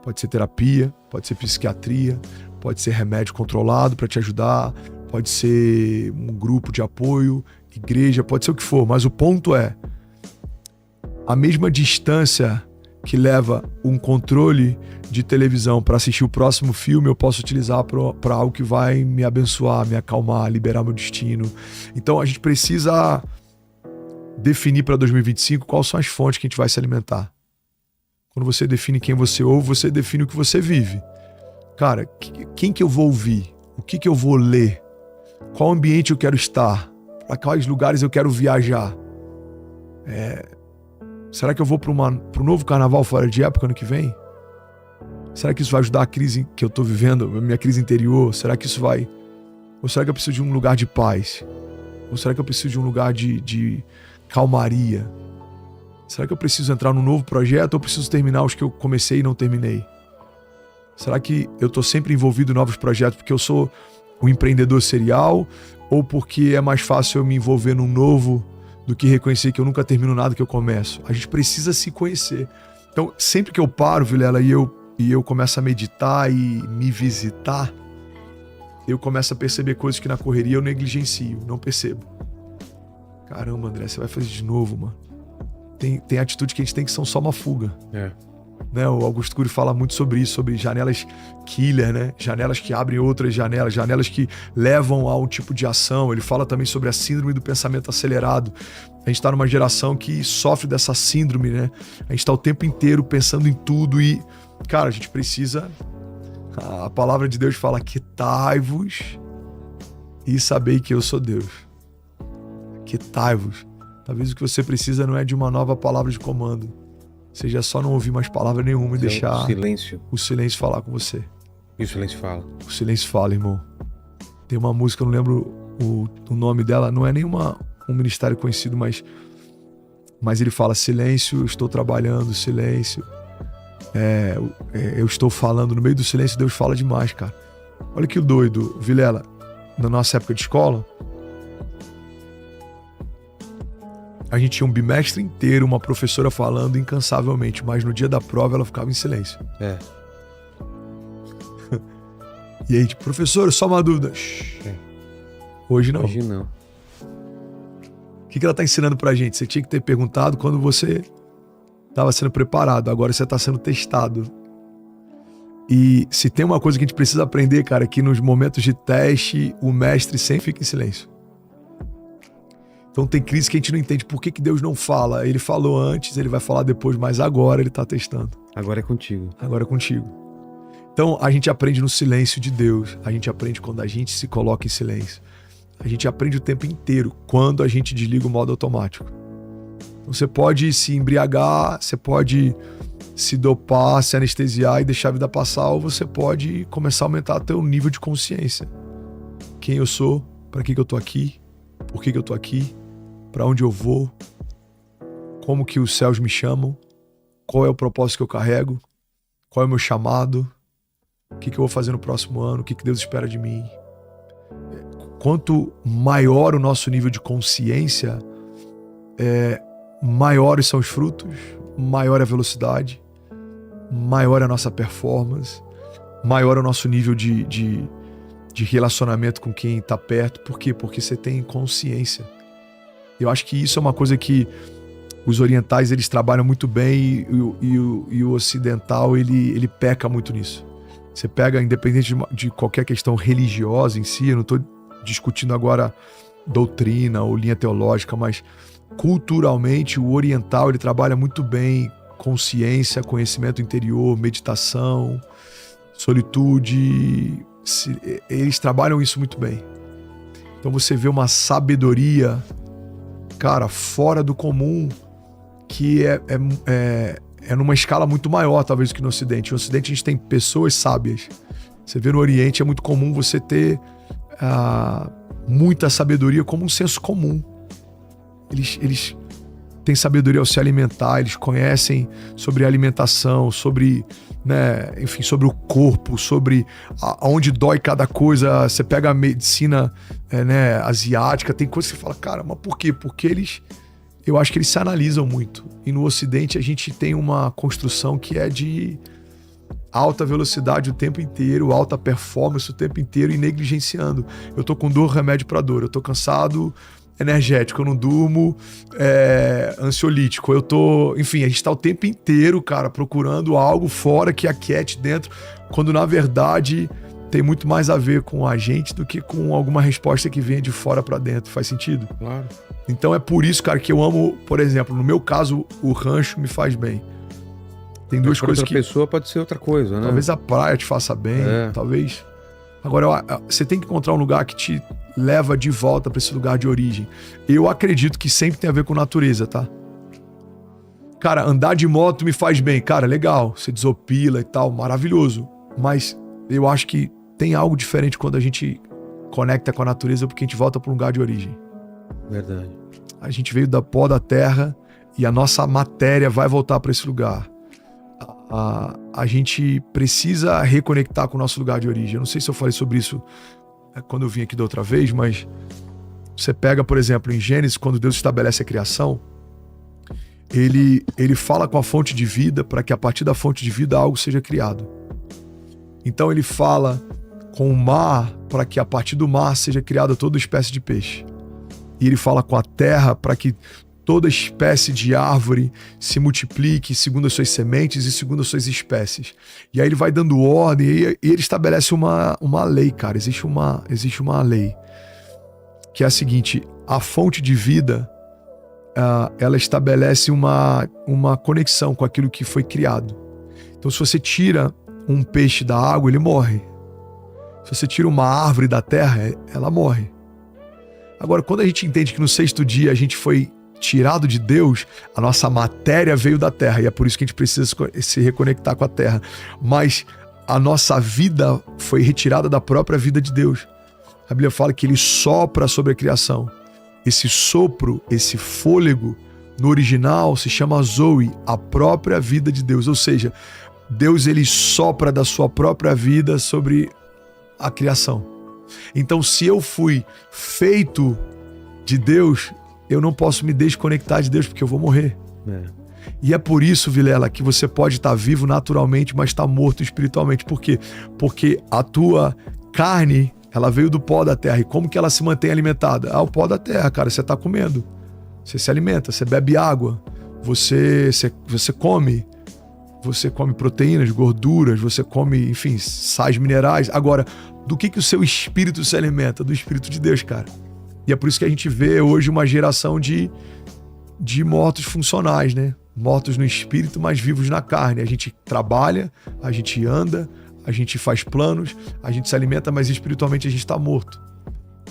Pode ser terapia, pode ser psiquiatria, pode ser remédio controlado para te ajudar, pode ser um grupo de apoio, igreja, pode ser o que for. Mas o ponto é, a mesma distância que leva um controle de televisão para assistir o próximo filme, eu posso utilizar para algo que vai me abençoar, me acalmar, liberar meu destino. Então a gente precisa definir para 2025 quais são as fontes que a gente vai se alimentar. Quando você define quem você ouve, você define o que você vive. Cara, quem que eu vou ouvir? O que eu vou ler? Qual ambiente eu quero estar? Para quais lugares eu quero viajar? Será que eu vou para um novo carnaval fora de época ano que vem? Será que isso vai ajudar a crise que eu estou vivendo, a minha crise interior? Será que isso vai... Ou será que eu preciso de um lugar de paz? Ou será que eu preciso de um lugar de calmaria? Será que eu preciso entrar num novo projeto ou preciso terminar os que eu comecei e não terminei? Será que eu estou sempre envolvido em novos projetos porque eu sou um empreendedor serial ou porque é mais fácil eu me envolver num novo do que reconhecer que eu nunca termino nada que eu começo? A gente precisa se conhecer. Então, sempre que eu paro, Vilela, e eu começo a meditar e me visitar, eu começo a perceber coisas que na correria eu negligencio, não percebo. Caramba, André, você vai fazer de novo, mano. Tem atitudes que a gente tem que são só uma fuga. Né? O Augusto Cury fala muito sobre isso, sobre janelas killer, né? Janelas que abrem outras janelas, janelas que levam a um tipo de ação. Ele fala também sobre a síndrome do pensamento acelerado. A gente tá numa geração que sofre dessa síndrome, né? A gente tá o tempo inteiro pensando em tudo e, cara, a gente precisa... A palavra de Deus fala, aquietai-vos e sabei que eu sou Deus. Aquietai-vos. Talvez o que você precisa não é de uma nova palavra de comando. Seja só não ouvir mais palavra nenhuma e deixar o silêncio falar com você. E o silêncio fala? O silêncio fala, irmão. Tem uma música, eu não lembro o nome dela, não é nenhuma um ministério conhecido, mas ele fala, silêncio, eu estou trabalhando, silêncio. Eu estou falando, no meio do silêncio Deus fala demais, cara. Olha que doido, Vilela, na nossa época de escola, a gente tinha um bimestre inteiro, uma professora falando incansavelmente, mas no dia da prova ela ficava em silêncio. E aí, tipo, professor, só uma dúvida. Hoje não. Hoje não. O que ela tá ensinando pra gente? Você tinha que ter perguntado quando você estava sendo preparado, agora você está sendo testado. E se tem uma coisa que a gente precisa aprender, cara, é que nos momentos de teste, o mestre sempre fica em silêncio. Então tem crise que a gente não entende por que Deus não fala. Ele falou antes, ele vai falar depois, mas agora ele está testando. Agora é contigo. Agora é contigo. Então a gente aprende no silêncio de Deus, a gente aprende quando a gente se coloca em silêncio. A gente aprende o tempo inteiro quando a gente desliga o modo automático. Então, você pode se embriagar, você pode se dopar, se anestesiar e deixar a vida passar, ou você pode começar a aumentar teu nível de consciência. Quem eu sou, para que eu tô aqui, por que eu tô aqui, para onde eu vou, como que os céus me chamam, qual é o propósito que eu carrego, qual é o meu chamado, o que eu vou fazer no próximo ano, o que Deus espera de mim. quanto maior o nosso nível de consciência, maiores são os frutos, maior é a velocidade, maior é a nossa performance, maior é o nosso nível de relacionamento com quem está perto. Por quê? Porque você tem consciência. Eu acho que isso é uma coisa que os orientais eles trabalham muito bem e o ocidental ele peca muito nisso. Você pega, independente de qualquer questão religiosa em si, eu não estou discutindo agora doutrina ou linha teológica, mas culturalmente o oriental ele trabalha muito bem consciência, conhecimento interior, meditação, solitude. Eles trabalham isso muito bem. Então você vê uma sabedoria, cara, fora do comum, que é numa escala muito maior, talvez, do que no Ocidente. No Ocidente a gente tem pessoas sábias. Você vê no Oriente é muito comum você ter muita sabedoria como um senso comum. Eles têm sabedoria ao se alimentar, eles conhecem sobre alimentação, sobre, né, enfim, sobre o corpo, sobre aonde dói cada coisa. Você pega a medicina né, asiática, tem coisas que você fala, cara, mas por quê? Porque eu acho que eles se analisam muito. E no Ocidente a gente tem uma construção que é de alta velocidade o tempo inteiro, alta performance o tempo inteiro e negligenciando. Eu tô com dor, remédio pra dor. Eu tô cansado, energético. Eu não durmo, ansiolítico. Eu tô... Enfim, a gente tá o tempo inteiro, cara, procurando algo fora que aquiete dentro, quando na verdade tem muito mais a ver com a gente do que com alguma resposta que venha de fora pra dentro. Faz sentido? Claro. Então é por isso, cara, que eu amo, por exemplo, no meu caso, o rancho me faz bem. Tem duas coisas que... outra pessoa pode ser outra coisa, né? Talvez a praia te faça bem, talvez... Agora, você tem que encontrar um lugar que te leva de volta para esse lugar de origem. Eu acredito que sempre tem a ver com natureza, tá? Cara, andar de moto me faz bem. Cara, legal, você desopila e tal, maravilhoso. Mas eu acho que tem algo diferente quando a gente conecta com a natureza, porque a gente volta para um lugar de origem. Verdade. A gente veio da pó da terra e a nossa matéria vai voltar para esse lugar. A gente precisa reconectar com o nosso lugar de origem. Eu não sei se eu falei sobre isso quando eu vim aqui da outra vez, mas você pega, por exemplo, em Gênesis, quando Deus estabelece a criação, ele fala com a fonte de vida para que a partir da fonte de vida algo seja criado. Então ele fala com o mar para que a partir do mar seja criada toda espécie de peixe. E ele fala com a terra para que toda espécie de árvore se multiplique segundo as suas sementes e segundo as suas espécies. E aí ele vai dando ordem e ele estabelece uma lei, cara. Existe uma lei que é a seguinte: a fonte de vida, ela estabelece uma conexão com aquilo que foi criado. Então se você tira um peixe da água, ele morre. Se você tira uma árvore da terra, ela morre. Agora, quando a gente entende que no 6º dia a gente foi tirado de Deus, a nossa matéria veio da terra, e é por isso que a gente precisa se reconectar com a terra. Mas a nossa vida foi retirada da própria vida de Deus. A Bíblia fala que ele sopra sobre a criação. Esse sopro, esse fôlego, no original se chama Zoe, a própria vida de Deus. Ou seja, Deus ele sopra da sua própria vida sobre a criação. Então, se eu fui feito de Deus, eu não posso me desconectar de Deus, porque eu vou morrer. E é por isso, Vilela, que você pode estar vivo naturalmente, mas estar morto espiritualmente. Por quê? Porque a tua carne, ela veio do pó da terra. E como que ela se mantém alimentada? O pó da terra, cara. Você está comendo. Você se alimenta, você bebe água, você come. Você come proteínas, gorduras, você come, enfim, sais minerais. Agora, do que o seu espírito se alimenta? Do Espírito de Deus, cara. E é por isso que a gente vê hoje uma geração de mortos funcionais, né? Mortos no espírito, mas vivos na carne. A gente trabalha, a gente anda, a gente faz planos, a gente se alimenta, mas espiritualmente a gente está morto.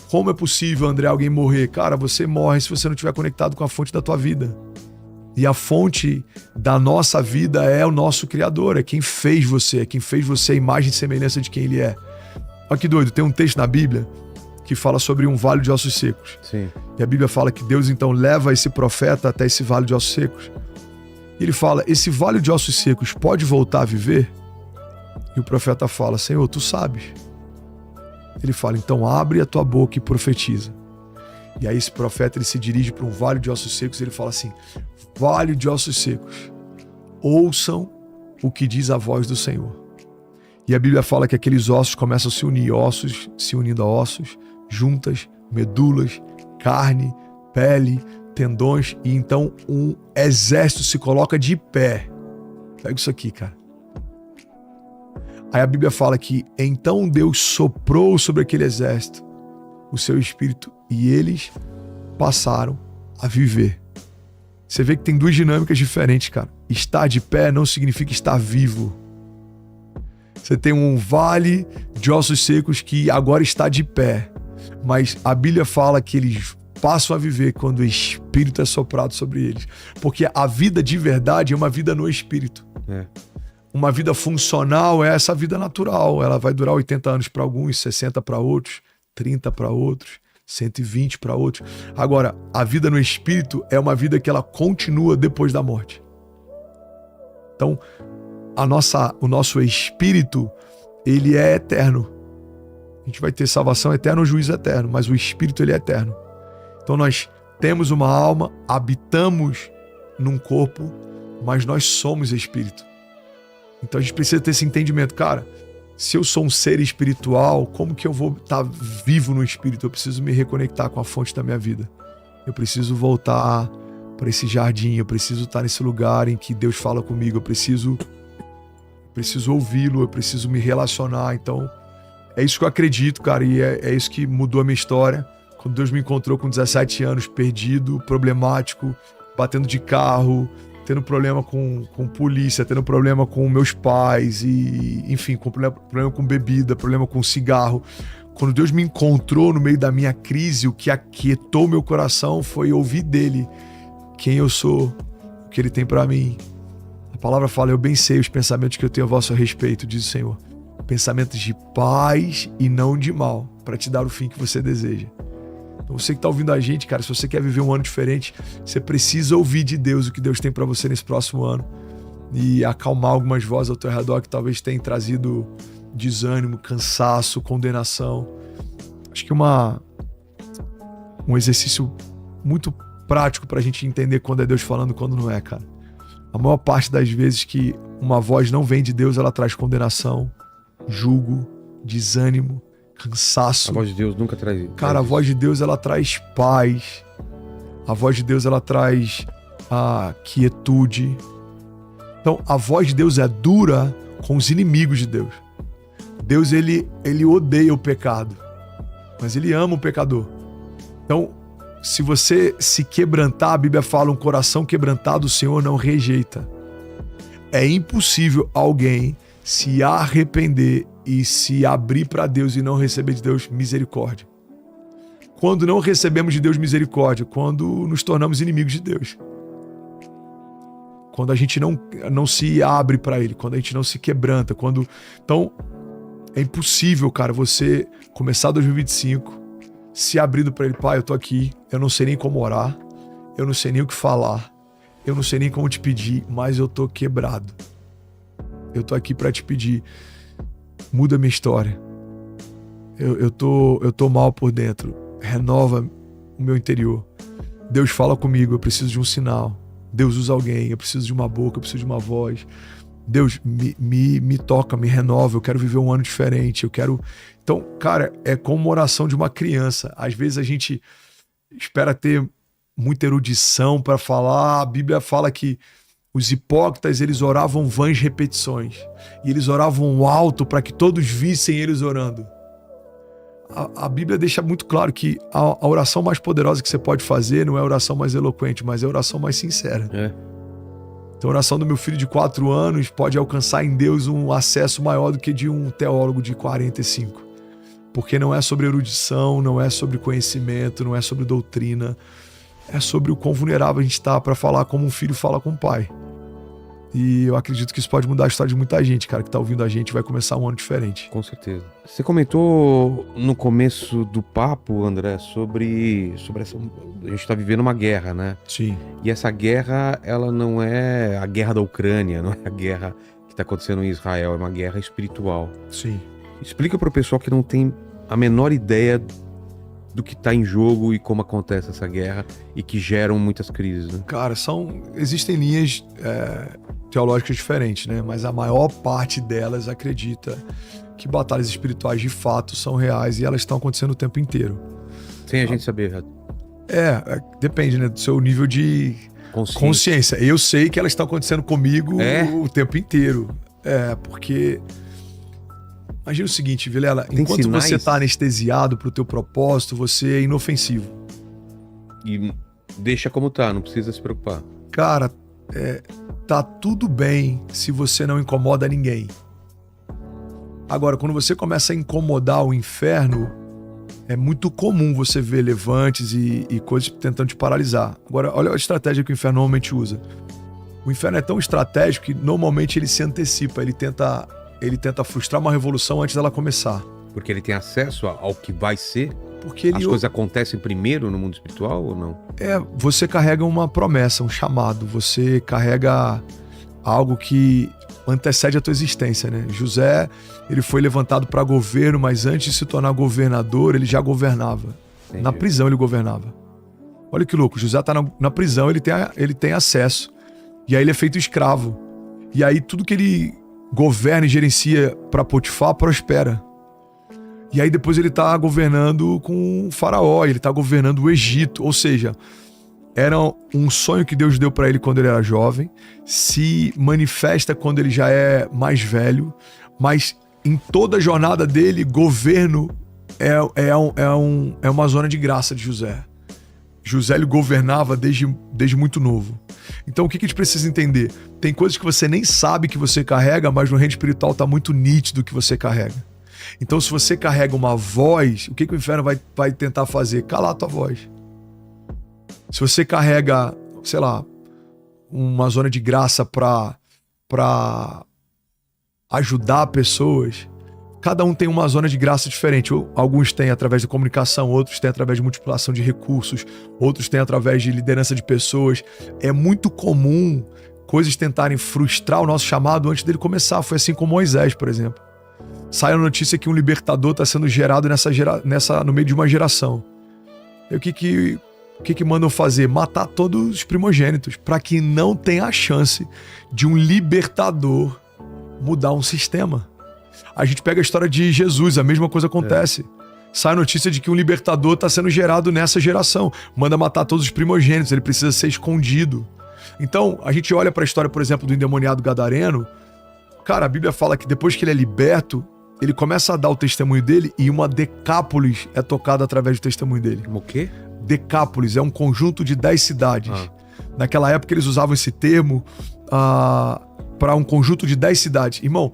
Como é possível, André, alguém morrer? Cara, você morre se você não estiver conectado com a fonte da tua vida. E a fonte da nossa vida é o nosso Criador, é quem fez você a imagem e semelhança de quem Ele é. Olha que doido, tem um texto na Bíblia que fala sobre um vale de ossos secos. Sim. E a Bíblia fala que Deus então leva esse profeta até esse vale de ossos secos. E ele fala, esse vale de ossos secos pode voltar a viver? E o profeta fala, Senhor, tu sabes. Ele fala, então abre a tua boca e profetiza. E aí esse profeta ele se dirige para um vale de ossos secos e ele fala assim, vale de ossos secos, ouçam o que diz a voz do Senhor. E a Bíblia fala que aqueles ossos começam a se unir, ossos se unindo a ossos, juntas, medulas, carne, pele, tendões, e então um exército se coloca de pé. Pega isso aqui, cara. Aí a Bíblia fala que então Deus soprou sobre aquele exército o seu espírito e eles passaram a viver. Você vê que tem duas dinâmicas diferentes, cara. Estar de pé não significa estar vivo. Você tem um vale de ossos secos que agora está de pé, mas a Bíblia fala que eles passam a viver quando o Espírito é soprado sobre eles. Porque a vida de verdade é uma vida no Espírito. Uma vida funcional é essa vida natural. Ela vai durar 80 anos para alguns, 60 para outros, 30 para outros, 120 para outros. Agora, a vida no Espírito é uma vida que ela continua depois da morte. Então, o nosso Espírito, ele é eterno. A gente vai ter salvação eterna ou juízo eterno, mas o Espírito, ele é eterno. Então nós temos uma alma, habitamos num corpo, mas nós somos Espírito. Então a gente precisa ter esse entendimento. Cara, se eu sou um ser espiritual, como que eu vou estar vivo no Espírito? Eu preciso me reconectar com a fonte da minha vida. Eu preciso voltar para esse jardim, eu preciso estar nesse lugar em que Deus fala comigo, eu preciso ouvi-lo, eu preciso me relacionar. Então é isso que eu acredito, cara, e é isso que mudou a minha história. Quando Deus me encontrou com 17 anos, perdido, problemático, batendo de carro, tendo problema com polícia, tendo problema com meus pais, e enfim, com problema com bebida, problema com cigarro. Quando Deus me encontrou no meio da minha crise, o que aquietou meu coração foi ouvir dele quem eu sou, o que ele tem pra mim. A palavra fala, eu bem sei os pensamentos que eu tenho a vosso respeito, diz o Senhor. Pensamentos de paz e não de mal, para te dar o fim que você deseja. Então você que está ouvindo a gente, cara, se você quer viver um ano diferente, você precisa ouvir de Deus o que Deus tem para você nesse próximo ano e acalmar algumas vozes ao teu redor que talvez tenham trazido desânimo, cansaço, condenação. Acho que um exercício muito prático para a gente entender quando é Deus falando e quando não é, cara. A maior parte das vezes que uma voz não vem de Deus, ela traz condenação, julgo, desânimo, cansaço. A voz de Deus nunca traz. Cara, a voz de Deus, ela traz paz. A voz de Deus, ela traz a quietude. Então, a voz de Deus é dura com os inimigos de Deus. Deus, ele odeia o pecado, mas ele ama o pecador. Então, se você se quebrantar, a Bíblia fala, um coração quebrantado o Senhor não rejeita. É impossível alguém se arrepender e se abrir para Deus e não receber de Deus misericórdia. Quando não recebemos de Deus misericórdia? Quando nos tornamos inimigos de Deus. Quando a gente não se abre para Ele, quando a gente não se quebranta. Então, é impossível, cara, você começar 2025 se abrindo para Ele. Pai, eu tô aqui, eu não sei nem como orar, eu não sei nem o que falar, eu não sei nem como te pedir, mas eu tô quebrado. Eu tô aqui para te pedir, muda minha história. Eu tô mal por dentro. Renova o meu interior. Deus fala comigo, eu preciso de um sinal. Deus usa alguém, eu preciso de uma boca, eu preciso de uma voz. Deus me toca, me renova, eu quero viver um ano diferente, eu quero... Então, cara, é como uma oração de uma criança. Às vezes a gente espera ter muita erudição para falar. A Bíblia fala que os hipócritas, eles oravam vãs repetições. E eles oravam alto para que todos vissem eles orando. A Bíblia deixa muito claro que a oração mais poderosa que você pode fazer não é a oração mais eloquente, mas é a oração mais sincera. Então a oração do meu filho de 4 anos pode alcançar em Deus um acesso maior do que de um teólogo de 45. Porque não é sobre erudição, não é sobre conhecimento, não é sobre doutrina. É sobre o quão vulnerável a gente está para falar como um filho fala com o pai. E eu acredito que isso pode mudar a história de muita gente, cara, que tá ouvindo a gente, vai começar um ano diferente. Com certeza. Você comentou no começo do papo, André, sobre essa... A gente tá vivendo uma guerra, né? Sim. E essa guerra, ela não é a guerra da Ucrânia, não é a guerra que tá acontecendo em Israel, é uma guerra espiritual. Sim. Explica pro pessoal que não tem a menor ideia do que tá em jogo e como acontece essa guerra e que geram muitas crises, né? Cara, existem linhas teológicas diferentes, né? Mas a maior parte delas acredita que batalhas espirituais de fato são reais e elas estão acontecendo o tempo inteiro. Sem a gente saber. Depende, né, do seu nível de consciência. Eu sei que elas estão acontecendo comigo o tempo inteiro. Porque... Imagina o seguinte, Vilela, enquanto sinais? você tá anestesiado pro teu propósito, você é inofensivo. E deixa como tá, não precisa se preocupar. Cara, tá tudo bem se você não incomoda ninguém. Agora, quando você começa a incomodar o inferno, é muito comum você ver levantes e coisas tentando te paralisar. Agora, olha a estratégia que o inferno normalmente usa. O inferno é tão estratégico que normalmente ele se antecipa, ele tenta frustrar uma revolução antes dela começar. Porque ele tem acesso ao que vai ser? Porque as coisas acontecem primeiro no mundo espiritual ou não? Você carrega uma promessa, um chamado. Você carrega algo que antecede a tua existência, né? José, ele foi levantado para governo, mas antes de se tornar governador, ele já governava. Entendi. Na prisão ele governava. Olha que louco, José tá na prisão, ele tem acesso. E aí ele é feito escravo. E aí tudo que ele governa e gerencia para Potifar prospera. E aí depois ele tá governando com o faraó, ele tá governando o Egito. Ou seja, era um sonho que Deus deu para ele quando ele era jovem, se manifesta quando ele já é mais velho, mas em toda a jornada dele, governo é uma zona de graça de José. José ele governava desde muito novo. Então o que a gente precisa entender? Tem coisas que você nem sabe que você carrega, mas no reino espiritual está muito nítido que você carrega. Então se você carrega uma voz, o que o inferno vai tentar fazer? Calar a tua voz. Se você carrega, sei lá, uma zona de graça para ajudar pessoas, cada um tem uma zona de graça diferente. Alguns têm através da comunicação, outros têm através de multiplicação de recursos, outros têm através de liderança de pessoas. É muito comum coisas tentarem frustrar o nosso chamado antes dele começar. Foi assim com Moisés, por exemplo. Saiu a notícia que um libertador está sendo gerado no meio de uma geração. E o que mandam fazer? Matar todos os primogênitos, para que não tenha a chance de um libertador mudar um sistema. A gente pega a história de Jesus, a mesma coisa acontece. Sai a notícia de que um libertador está sendo gerado nessa geração. Manda matar todos os primogênitos, ele precisa ser escondido. Então, a gente olha para a história, por exemplo, do endemoniado gadareno. Cara, a Bíblia fala que depois que ele é liberto, ele começa a dar o testemunho dele e uma Decápolis é tocada através do testemunho dele. O quê? Decápolis é um conjunto de 10 cidades. Naquela época eles usavam esse termo para um conjunto de 10 cidades. Irmão,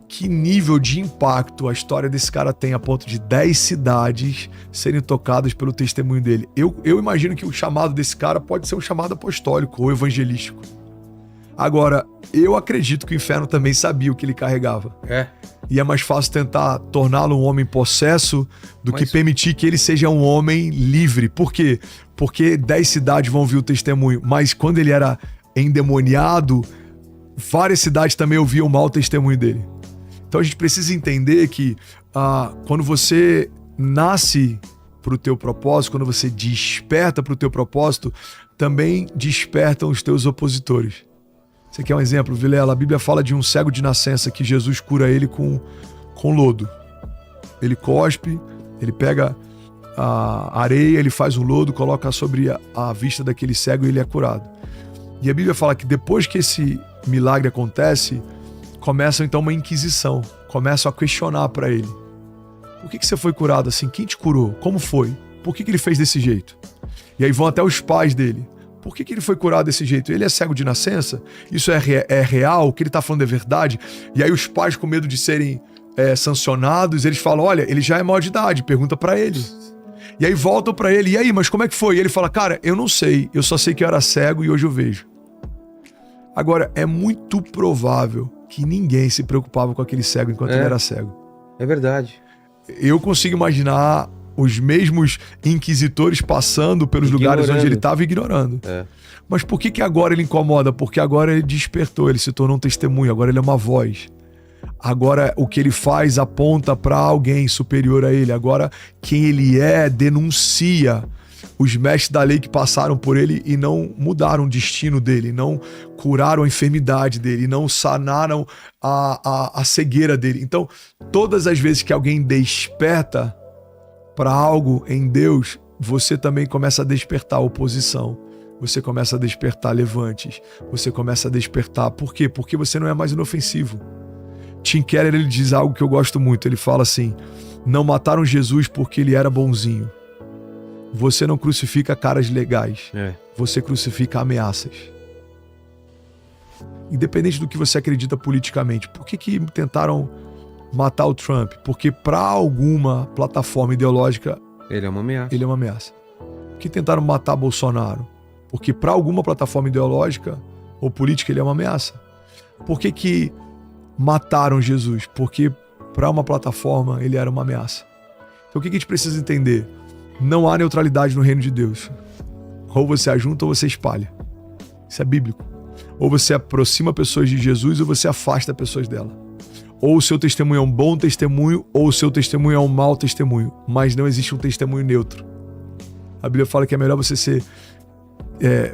que nível de impacto a história desse cara tem a ponto de 10 cidades serem tocadas pelo testemunho dele. Eu imagino que o chamado desse cara pode ser um chamado apostólico ou evangelístico. Agora, eu acredito que o inferno também sabia o que ele carregava. E é mais fácil tentar torná-lo um homem possesso do que permitir que ele seja um homem livre. Por quê? Porque 10 cidades vão ouvir o testemunho, mas quando ele era endemoniado, várias cidades também ouviam mal o testemunho dele. Então a gente precisa entender que quando você nasce para o teu propósito, quando você desperta para o teu propósito, também despertam os teus opositores. Você quer um exemplo, Vilela? A Bíblia fala de um cego de nascença que Jesus cura ele com lodo. Ele cospe, ele pega a areia, ele faz um lodo, coloca sobre a vista daquele cego e ele é curado. E a Bíblia fala que depois que esse milagre acontece, começa então uma inquisição, começam a questionar para ele. Por que você foi curado assim? Quem te curou? Como foi? Por que ele fez desse jeito? E aí vão até os pais dele. Por que ele foi curado desse jeito? Ele é cego de nascença? Isso é real? O que ele está falando é verdade? E aí os pais, com medo de serem sancionados, eles falam, olha, ele já é maior de idade, pergunta para ele. E aí voltam para ele, e aí, mas como é que foi? E ele fala, cara, eu não sei, eu só sei que eu era cego e hoje eu vejo. Agora, é muito provável que ninguém se preocupava com aquele cego enquanto ele era cego. É verdade. Eu consigo imaginar os mesmos inquisitores passando pelos lugares onde ele estava ignorando. Mas por que agora ele incomoda? Porque agora ele despertou, ele se tornou um testemunho, agora ele é uma voz. Agora o que ele faz aponta para alguém superior a ele. Agora quem ele é denuncia os mestres da lei que passaram por ele e não mudaram o destino dele, não curaram a enfermidade dele, não sanaram a cegueira dele. Então, todas as vezes que alguém desperta para algo em Deus, você também começa a despertar oposição. Você começa a despertar levantes. Você começa a despertar. Por quê? Porque você não é mais inofensivo. Tim Keller, ele diz algo que eu gosto muito. Ele fala assim: não mataram Jesus porque ele era bonzinho. Você não crucifica caras legais. Você crucifica ameaças. Independente do que você acredita politicamente. Por que tentaram matar o Trump? Porque para alguma plataforma ideológica ele é uma ameaça. Ele é uma ameaça. Por que tentaram matar Bolsonaro? Porque para alguma plataforma ideológica ou política ele é uma ameaça. Por que mataram Jesus? Porque para uma plataforma ele era uma ameaça. Então o que a gente precisa entender? Não há neutralidade no reino de Deus. Ou você ajunta ou você espalha. Isso é bíblico. Ou você aproxima pessoas de Jesus ou você afasta pessoas dela. Ou o seu testemunho é um bom testemunho ou o seu testemunho é um mau testemunho. Mas não existe um testemunho neutro. A Bíblia fala que é melhor você ser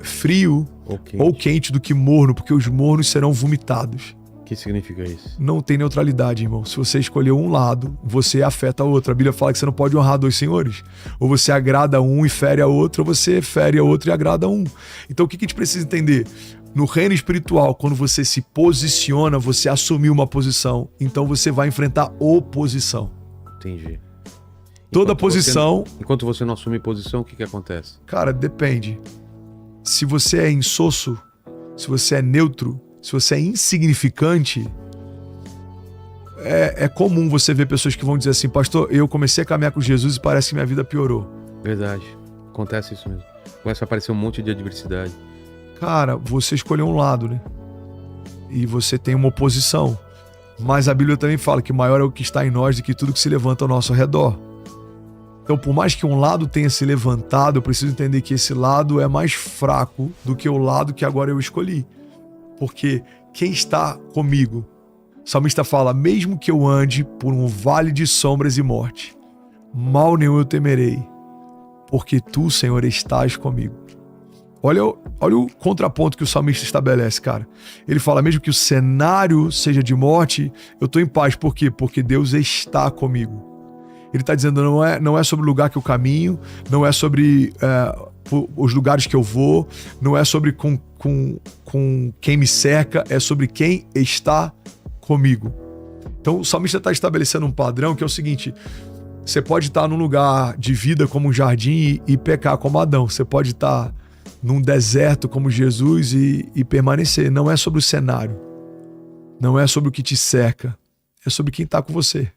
frio ou quente do que morno, porque os mornos serão vomitados. O que significa isso? Não tem neutralidade, irmão. Se você escolher um lado, você afeta o outro. A Bíblia fala que você não pode honrar dois senhores. Ou você agrada um e fere a outro, ou você fere a outro e agrada um. Então o que a gente precisa entender? No reino espiritual, quando você se posiciona, você assumiu uma posição. Então você vai enfrentar oposição. Entendi. Toda posição... Enquanto você não assume posição, o que acontece? Cara, depende. Se você é insosso, se você é neutro, se você é insignificante, é comum você ver pessoas que vão dizer assim: pastor, eu comecei a caminhar com Jesus e parece que minha vida piorou. Verdade. Acontece isso mesmo. Começa a aparecer um monte de adversidade. Cara, você escolheu um lado, né? E você tem uma oposição. Mas a Bíblia também fala que maior é o que está em nós do que tudo que se levanta ao nosso redor. Então, por mais que um lado tenha se levantado, eu preciso entender que esse lado é mais fraco do que o lado que agora eu escolhi. Porque quem está comigo? O salmista fala: mesmo que eu ande por um vale de sombras e morte, mal nenhum eu temerei, porque tu, Senhor, estás comigo. Olha o contraponto que o salmista estabelece, cara. Ele fala: mesmo que o cenário seja de morte, eu estou em paz. Por quê? Porque Deus está comigo. Ele está dizendo: não é sobre o lugar que eu caminho, não é sobre os lugares que eu vou, não é sobre com quem me cerca, é sobre quem está comigo. Então o salmista está estabelecendo um padrão que é o seguinte: você pode estar num lugar de vida como um jardim e pecar como Adão. Você pode estar num deserto como Jesus e permanecer. Não é sobre o cenário, não é sobre o que te cerca, é sobre quem está com você.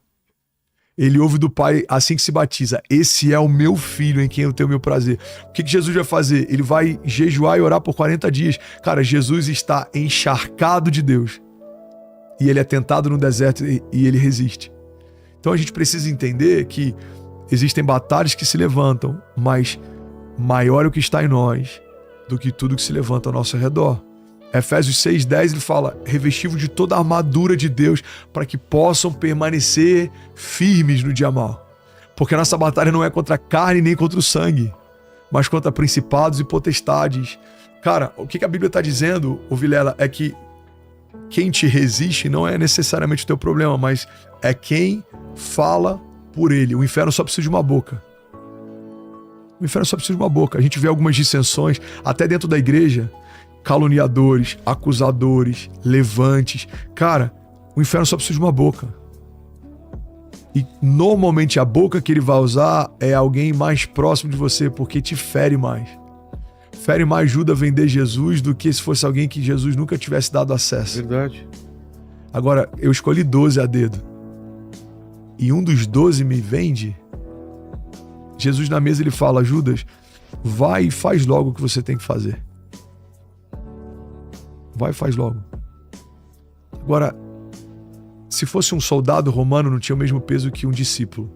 Ele ouve do Pai assim que se batiza: esse é o meu filho em quem eu tenho meu prazer. O que Jesus vai fazer? Ele vai jejuar e orar por 40 dias. Cara, Jesus está encharcado de Deus. E ele é tentado no deserto e ele resiste. Então a gente precisa entender que existem batalhas que se levantam, mas maior é o que está em nós do que tudo que se levanta ao nosso redor. Efésios 6:10 ele fala: revestivos de toda a armadura de Deus para que possam permanecer firmes no dia mau. Porque a nossa batalha não é contra a carne nem contra o sangue, mas contra principados e potestades. Cara, o que a Bíblia está dizendo, ô Vilela, é que quem te resiste não é necessariamente o teu problema, mas é quem fala por ele. O inferno só precisa de uma boca. O inferno só precisa de uma boca. A gente vê algumas dissensões, até dentro da igreja. Caluniadores, acusadores, levantes. Cara, o inferno só precisa de uma boca. E normalmente a boca que ele vai usar é alguém mais próximo de você, porque te fere mais. Fere mais Judas a vender Jesus do que se fosse alguém que Jesus nunca tivesse dado acesso. Verdade. Agora, eu escolhi 12 a dedo. E um dos 12 me vende. Jesus na mesa ele fala: Judas, vai e faz logo o que você tem que fazer. Vai e faz logo. Agora, se fosse um soldado romano, não tinha o mesmo peso que um discípulo.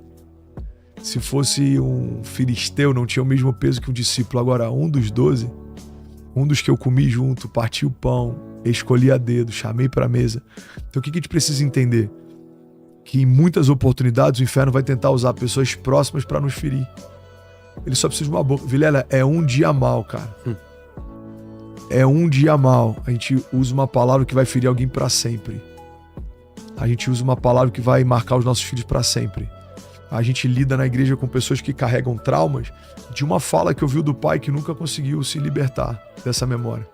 Se fosse um filisteu, não tinha o mesmo peso que um discípulo. Agora, um dos 12, um dos que eu comi junto, partiu o pão, escolhi a dedo, chamei para a mesa. Então o que a gente precisa entender? Que em muitas oportunidades o inferno vai tentar usar pessoas próximas para nos ferir. Ele só precisa de uma boca. Vilela, é um dia mal, cara. É um dia mal. A gente usa uma palavra que vai ferir alguém para sempre. A gente usa uma palavra que vai marcar os nossos filhos para sempre. A gente lida na igreja com pessoas que carregam traumas de uma fala que ouviu do pai que nunca conseguiu se libertar dessa memória.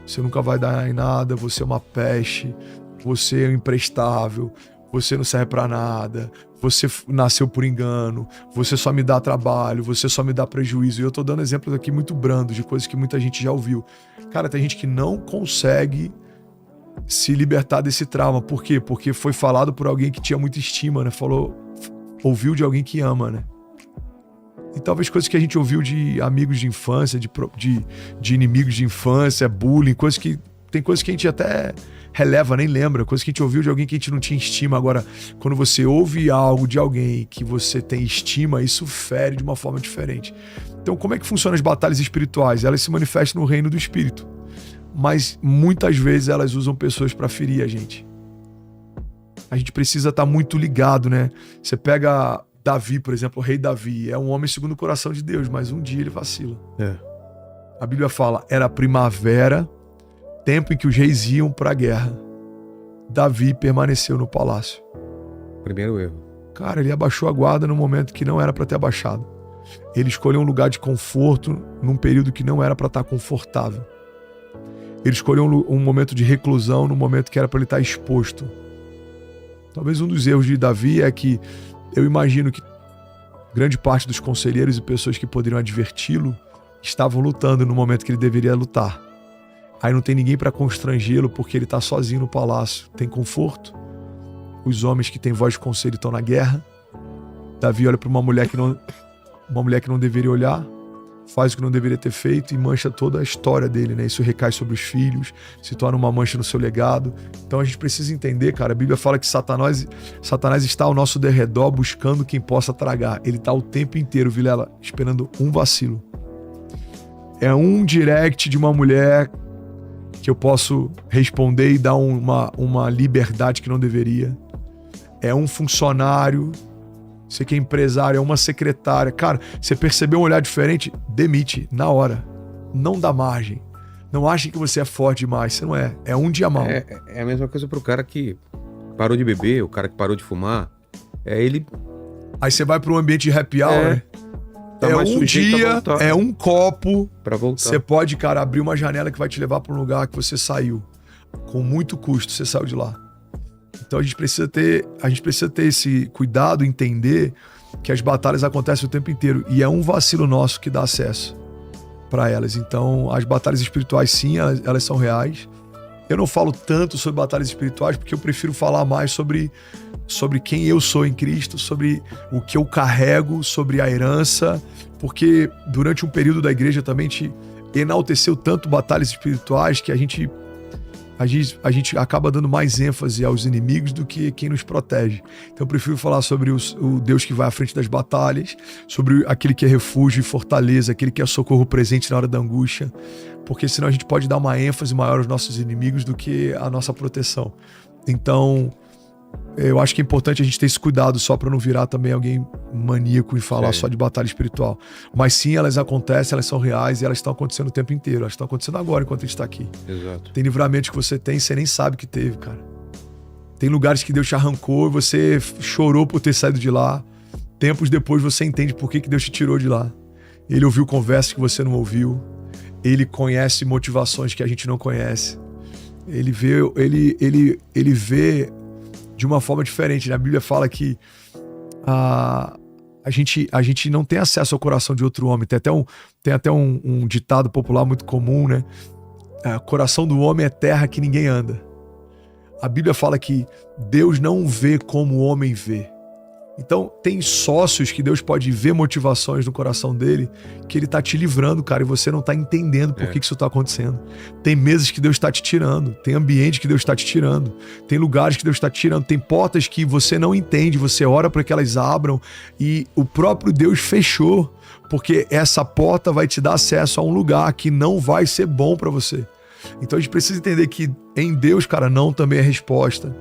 Você nunca vai dar em nada, você é uma peste, você é um imprestável, você não serve pra nada, você nasceu por engano, você só me dá trabalho, você só me dá prejuízo. E eu tô dando exemplos aqui muito brandos de coisas que muita gente já ouviu. Cara, tem gente que não consegue se libertar desse trauma. Por quê? Porque foi falado por alguém que tinha muita estima, né? Ouviu de alguém que ama, né? E talvez coisas que a gente ouviu de amigos de infância, de inimigos de infância, bullying, tem coisas que a gente até releva, nem lembra, coisas que a gente ouviu de alguém que a gente não tinha estima. Agora, quando você ouve algo de alguém que você tem estima, isso fere de uma forma diferente. Então, como é que funcionam as batalhas espirituais? Elas se manifestam no reino do espírito, mas muitas vezes elas usam pessoas para ferir a gente. A gente precisa estar muito ligado, né? Você pega Davi, por exemplo, o rei Davi, é um homem segundo o coração de Deus, mas um dia ele vacila. A Bíblia fala, era primavera, tempo em que os reis iam para a guerra. Davi permaneceu no palácio. Primeiro erro. Cara, ele abaixou a guarda num momento que não era para ter abaixado. Ele escolheu um lugar de conforto num período que não era para estar confortável. Ele escolheu um momento de reclusão num momento que era para ele estar exposto. Talvez um dos erros de Davi é que eu imagino que grande parte dos conselheiros e pessoas que poderiam adverti-lo estavam lutando no momento que ele deveria lutar. Aí não tem ninguém para constrangê-lo porque ele está sozinho no palácio. Tem conforto. Os homens que têm voz de conselho estão na guerra. Davi olha para uma mulher que não deveria olhar, faz o que não deveria ter feito e mancha toda a história dele, né? Isso recai sobre os filhos, se torna uma mancha no seu legado. Então a gente precisa entender, cara, a Bíblia fala que Satanás está ao nosso derredor buscando quem possa tragar. Ele está o tempo inteiro, Vilela, esperando um vacilo. É um direct de uma mulher que eu posso responder e dar uma liberdade que não deveria. É um funcionário, você que é empresário, é uma secretária. Cara, você percebeu um olhar diferente? Demite, na hora. Não dá margem. Não ache que você é forte demais, você não é. É um dia mal. É a mesma coisa pro cara que parou de beber, o cara que parou de fumar. Ele... Aí você vai para um ambiente de happy hour, né? Tá é mais um dia, é um copo. Pra voltar. Você pode, cara, abrir uma janela que vai te levar para um lugar que você saiu. Com muito custo, você saiu de lá. Então a gente precisa ter esse cuidado, entender que as batalhas acontecem o tempo inteiro. E é um vacilo nosso que dá acesso para elas. Então as batalhas espirituais, sim, elas são reais. Eu não falo tanto sobre batalhas espirituais porque eu prefiro falar mais sobre quem eu sou em Cristo, sobre o que eu carrego, sobre a herança, porque durante um período da igreja também te enalteceu tanto batalhas espirituais que a gente acaba dando mais ênfase aos inimigos do que quem nos protege. Então eu prefiro falar sobre o Deus que vai à frente das batalhas, sobre aquele que é refúgio e fortaleza, aquele que é socorro presente na hora da angústia, porque senão a gente pode dar uma ênfase maior aos nossos inimigos do que a nossa proteção. Então eu acho que é importante a gente ter esse cuidado só para não virar também alguém maníaco e falar só de batalha espiritual. Mas sim, elas acontecem, elas são reais e elas estão acontecendo o tempo inteiro. Elas estão acontecendo agora enquanto a gente está aqui. Exato. Tem livramentos que você tem e você nem sabe que teve, cara. Tem lugares que Deus te arrancou e você chorou por ter saído de lá. Tempos depois você entende por que Deus te tirou de lá. Ele ouviu conversas que você não ouviu. Ele conhece motivações que a gente não conhece. Ele vê de uma forma diferente. A Bíblia fala que a gente não tem acesso ao coração de outro homem. Tem até um ditado popular muito comum, né? Coração do homem é terra que ninguém anda. A Bíblia fala que Deus não vê como o homem vê. Então, tem sócios que Deus pode ver motivações no coração dele, que ele tá te livrando, cara, e você não tá entendendo por que isso tá acontecendo. Tem mesas que Deus tá te tirando, tem ambiente que Deus tá te tirando, tem lugares que Deus tá te tirando, tem portas que você não entende, você ora para que elas abram e o próprio Deus fechou, porque essa porta vai te dar acesso a um lugar que não vai ser bom para você. Então a gente precisa entender que em Deus, cara, não também é resposta.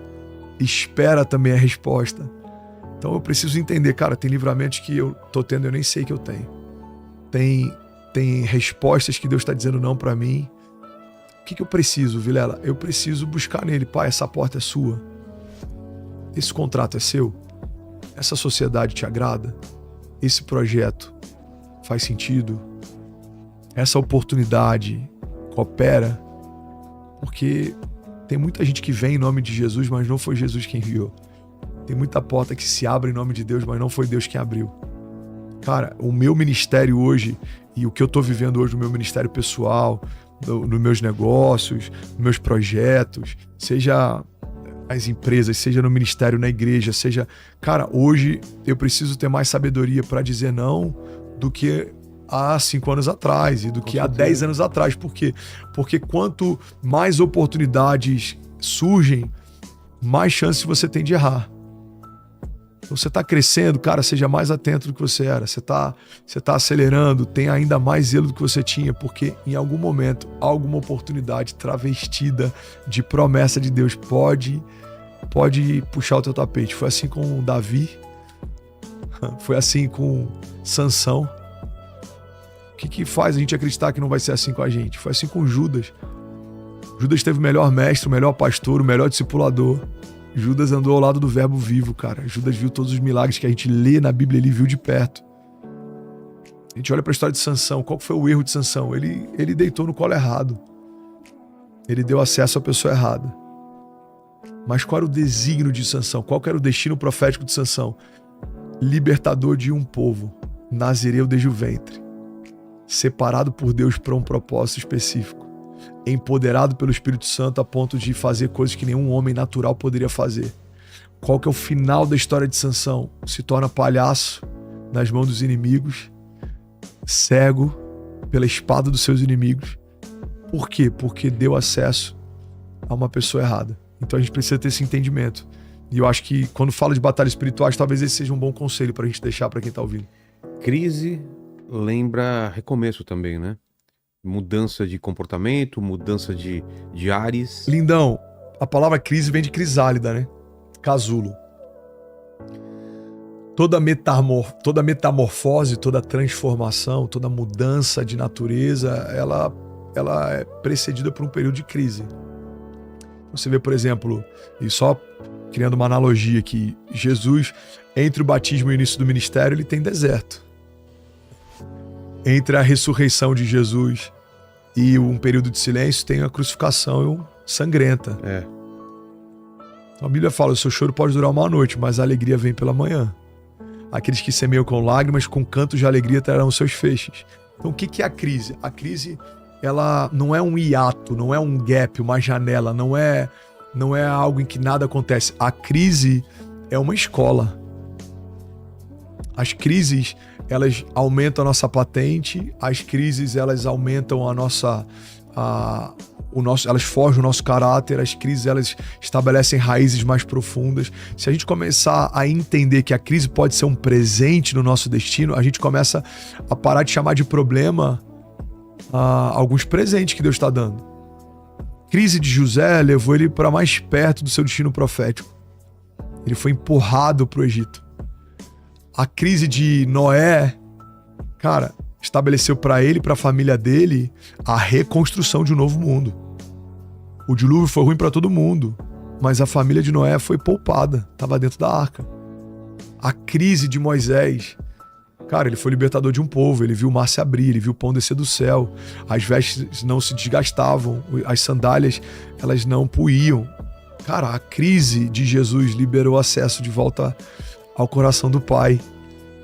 Espera também é resposta. Então eu preciso entender, cara, tem livramentos que eu tô tendo, eu nem sei que eu tenho. Tem respostas que Deus está dizendo não para mim. O que eu preciso, Vilela? Eu preciso buscar nele. Pai, essa porta é sua. Esse contrato é seu. Essa sociedade te agrada. Esse projeto faz sentido. Essa oportunidade coopera. Porque tem muita gente que vem em nome de Jesus, mas não foi Jesus quem enviou. Tem muita porta que se abre em nome de Deus, mas não foi Deus quem abriu. Cara, o meu ministério hoje e o que eu tô vivendo hoje no meu ministério pessoal, nos meus negócios, nos meus projetos, seja as empresas, seja no ministério, na igreja, seja... Cara, hoje eu preciso ter mais sabedoria para dizer não do que há 5 anos atrás e do que há 10 anos atrás. Por quê? Porque quanto mais oportunidades surgem, mais chance você tem de errar. Você está crescendo, cara, seja mais atento do que você era. Você tá acelerando, tem ainda mais zelo do que você tinha, porque em algum momento, alguma oportunidade travestida de promessa de Deus pode puxar o teu tapete. Foi assim com Davi, foi assim com Sansão. O que faz a gente acreditar que não vai ser assim com a gente? Foi assim com Judas. Judas teve o melhor mestre, o melhor pastor, o melhor discipulador. Judas andou ao lado do verbo vivo, cara. Judas viu todos os milagres que a gente lê na Bíblia, ele viu de perto. A gente olha para a história de Sansão. Qual foi o erro de Sansão? Ele deitou no colo errado. Ele deu acesso à pessoa errada. Mas qual era o desígnio de Sansão? Qual era o destino profético de Sansão? Libertador de um povo, nazireu desde o ventre, separado por Deus para um propósito específico, empoderado pelo Espírito Santo a ponto de fazer coisas que nenhum homem natural poderia fazer. Qual que é o final da história de Sansão? Se torna palhaço nas mãos dos inimigos, cego pela espada dos seus inimigos. Por quê? Porque deu acesso a uma pessoa errada. Então a gente precisa ter esse entendimento. E eu acho que quando fala de batalhas espirituais, talvez esse seja um bom conselho pra gente deixar pra quem tá ouvindo. Crise lembra recomeço também, né? Mudança de comportamento, mudança de ares. Lindão, a palavra crise vem de crisálida, né? Casulo. Toda metamorfose, toda transformação, toda mudança de natureza, ela é precedida por um período de crise. Você vê, por exemplo, e só criando uma analogia aqui, Jesus, entre o batismo e o início do ministério, ele tem deserto. Entre a ressurreição de Jesus e um período de silêncio, tem a crucificação sangrenta. Então a Bíblia fala, o seu choro pode durar uma noite, mas a alegria vem pela manhã. Aqueles que semeiam com lágrimas, com cantos de alegria trarão os seus feixes. Então o que é a crise? A crise, ela não é um hiato, não é um gap, uma janela, não é algo em que nada acontece. A crise é uma escola. As crises, elas aumentam a nossa patente, as crises, elas aumentam elas forjam o nosso caráter, as crises, elas estabelecem raízes mais profundas. Se a gente começar a entender que a crise pode ser um presente no nosso destino, a gente começa a parar de chamar de problema alguns presentes que Deus está dando. A crise de José levou ele para mais perto do seu destino profético. Ele foi empurrado para o Egito. A crise de Noé, cara, estabeleceu para ele e para a família dele a reconstrução de um novo mundo. O dilúvio foi ruim para todo mundo, mas a família de Noé foi poupada, estava dentro da arca. A crise de Moisés, cara, ele foi libertador de um povo, ele viu o mar se abrir, ele viu o pão descer do céu, as vestes não se desgastavam, as sandálias, elas não puíam. Cara, a crise de Jesus liberou acesso de volta ao coração do Pai,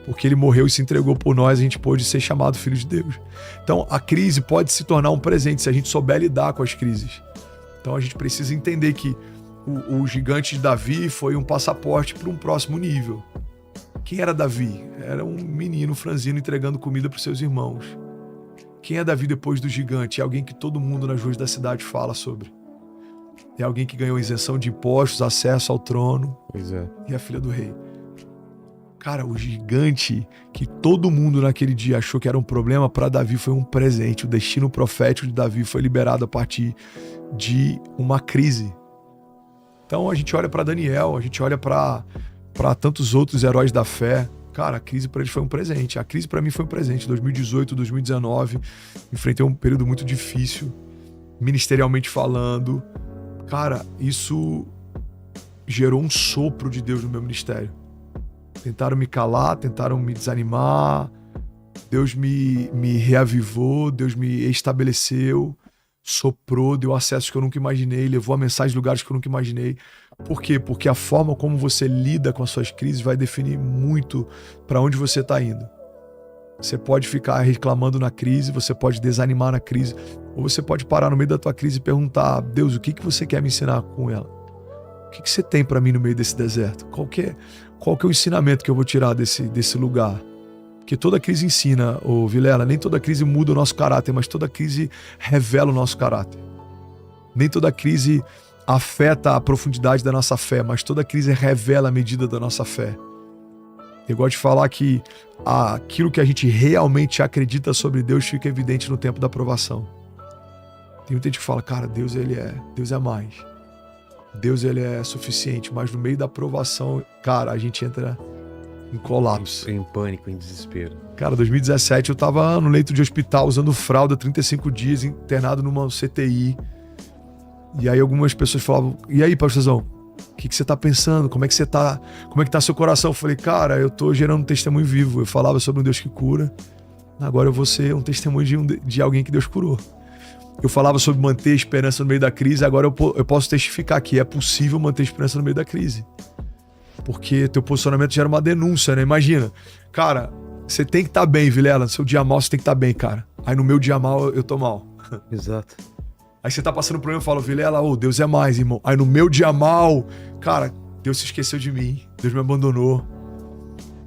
porque ele morreu e se entregou por nós, a gente pôde ser chamado filho de Deus. Então a crise pode se tornar um presente se a gente souber lidar com as crises. Então a gente precisa entender que o gigante de Davi foi um passaporte para um próximo nível. Quem era Davi? Era um menino franzino entregando comida para os seus irmãos. Quem é Davi depois do gigante? É alguém que todo mundo nas ruas da cidade fala sobre. É alguém que ganhou isenção de impostos, acesso ao trono. Pois é. E a filha do rei. Cara, o gigante que todo mundo naquele dia achou que era um problema, para Davi foi um presente. O destino profético de Davi foi liberado a partir de uma crise. Então a gente olha para Daniel, a gente olha para tantos outros heróis da fé. Cara, a crise para eles foi um presente. A crise para mim foi um presente. 2018, 2019, enfrentei um período muito difícil, ministerialmente falando. Cara, isso gerou um sopro de Deus no meu ministério. Tentaram me calar, tentaram me desanimar. Deus me reavivou, Deus me estabeleceu, soprou, deu acessos que eu nunca imaginei, levou a mensagem em lugares que eu nunca imaginei. Por quê? Porque a forma como você lida com as suas crises vai definir muito para onde você está indo. Você pode ficar reclamando na crise, você pode desanimar na crise, ou você pode parar no meio da tua crise e perguntar: Deus, o que você quer me ensinar com ela? O que você tem para mim no meio desse deserto? Qual que é o ensinamento que eu vou tirar desse lugar? Porque toda crise ensina, Vilela, nem toda crise muda o nosso caráter, mas toda crise revela o nosso caráter. Nem toda crise afeta a profundidade da nossa fé, mas toda crise revela a medida da nossa fé. Eu gosto de falar que aquilo que a gente realmente acredita sobre Deus fica evidente no tempo da provação. Tem muita gente que fala: cara, Deus é mais. Deus ele é suficiente, mas no meio da provação, cara, a gente entra em colapso. Em pânico, em desespero. Cara, 2017 eu tava no leito de hospital usando fralda 35 dias, internado numa CTI. E aí algumas pessoas falavam: e aí, pastorzão, o que você tá pensando? Como é que você tá? Como é que tá seu coração? Eu falei: cara, eu tô gerando um testemunho vivo. Eu falava sobre um Deus que cura. Agora eu vou ser um testemunho de alguém que Deus curou. Eu falava sobre manter a esperança no meio da crise, agora eu posso testificar que é possível manter a esperança no meio da crise. Porque teu posicionamento gera uma denúncia, né? Imagina, cara, você tem que estar bem, Vilela, no seu dia mal você tem que estar bem, cara. Aí no meu dia mal eu tô mal. Exato. Aí você tá passando por um problema e fala: Vilela, Deus é mais, irmão. Aí no meu dia mal, cara, Deus se esqueceu de mim, Deus me abandonou.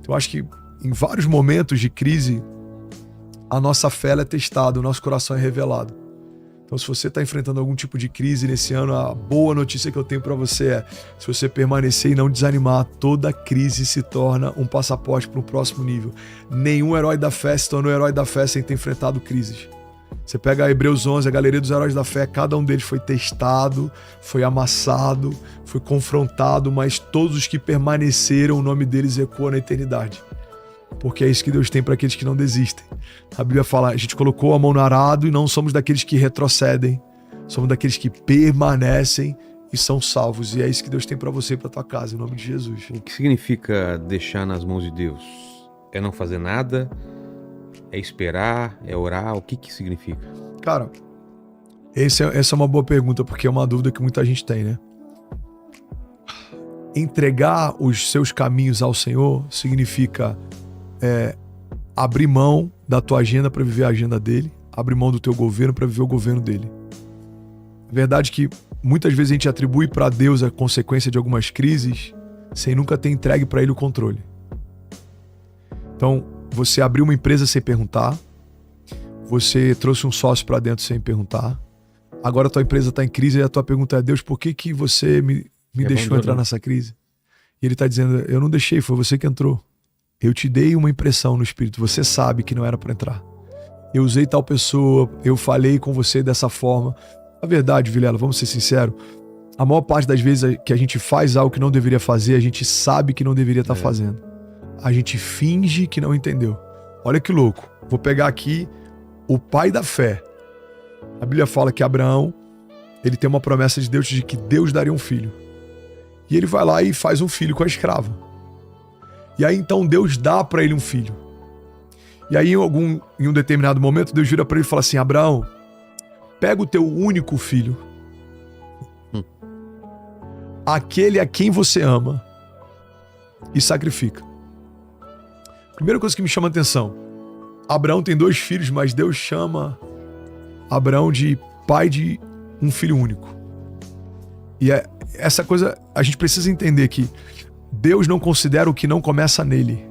Então eu acho que em vários momentos de crise, a nossa fé é testada, o nosso coração é revelado. Então, se você está enfrentando algum tipo de crise nesse ano, a boa notícia que eu tenho para você é: se você permanecer e não desanimar, toda crise se torna um passaporte para um próximo nível. Nenhum herói da fé se tornou herói da fé sem ter enfrentado crises. Você pega Hebreus 11, a galeria dos heróis da fé, cada um deles foi testado, foi amassado, foi confrontado, mas todos os que permaneceram, o nome deles ecoa na eternidade. Porque é isso que Deus tem para aqueles que não desistem. A Bíblia fala: a gente colocou a mão no arado e não somos daqueles que retrocedem, somos daqueles que permanecem e são salvos. E é isso que Deus tem para você e para tua casa, em nome de Jesus. O que significa deixar nas mãos de Deus? É não fazer nada? É esperar? É orar? O que significa? Cara, essa é uma boa pergunta, porque é uma dúvida que muita gente tem, né? Entregar os seus caminhos ao Senhor significa abrir mão da tua agenda para viver a agenda dele, abrir mão do teu governo para viver o governo dele. É verdade que muitas vezes a gente atribui para Deus a consequência de algumas crises sem nunca ter entregue para ele o controle. Então, você abriu uma empresa sem perguntar, você trouxe um sócio para dentro sem perguntar, agora a tua empresa está em crise e a tua pergunta é: Deus, por que você me deixou entrar nessa crise? E ele está dizendo: eu não deixei, foi você que entrou. Eu te dei uma impressão no espírito, você sabe que não era para entrar. Eu usei tal pessoa, eu falei com você dessa forma. A verdade, Vilela, vamos ser sinceros, a maior parte das vezes que a gente faz algo que não deveria fazer, a gente sabe que não deveria estar fazendo. A gente finge que não entendeu. Olha que louco. Vou pegar aqui o pai da fé. A Bíblia fala que Abraão, ele tem uma promessa de Deus de que Deus daria um filho. E ele vai lá e faz um filho com a escrava. E aí então Deus dá para ele um filho. E aí em um determinado momento Deus vira para ele e fala assim: Abraão, pega o teu único filho, aquele a quem você ama, e sacrifica. Primeira coisa que me chama a atenção: Abraão tem 2 filhos, mas Deus chama Abraão de pai de um filho único. E essa coisa, a gente precisa entender que Deus não considera o que não começa nele,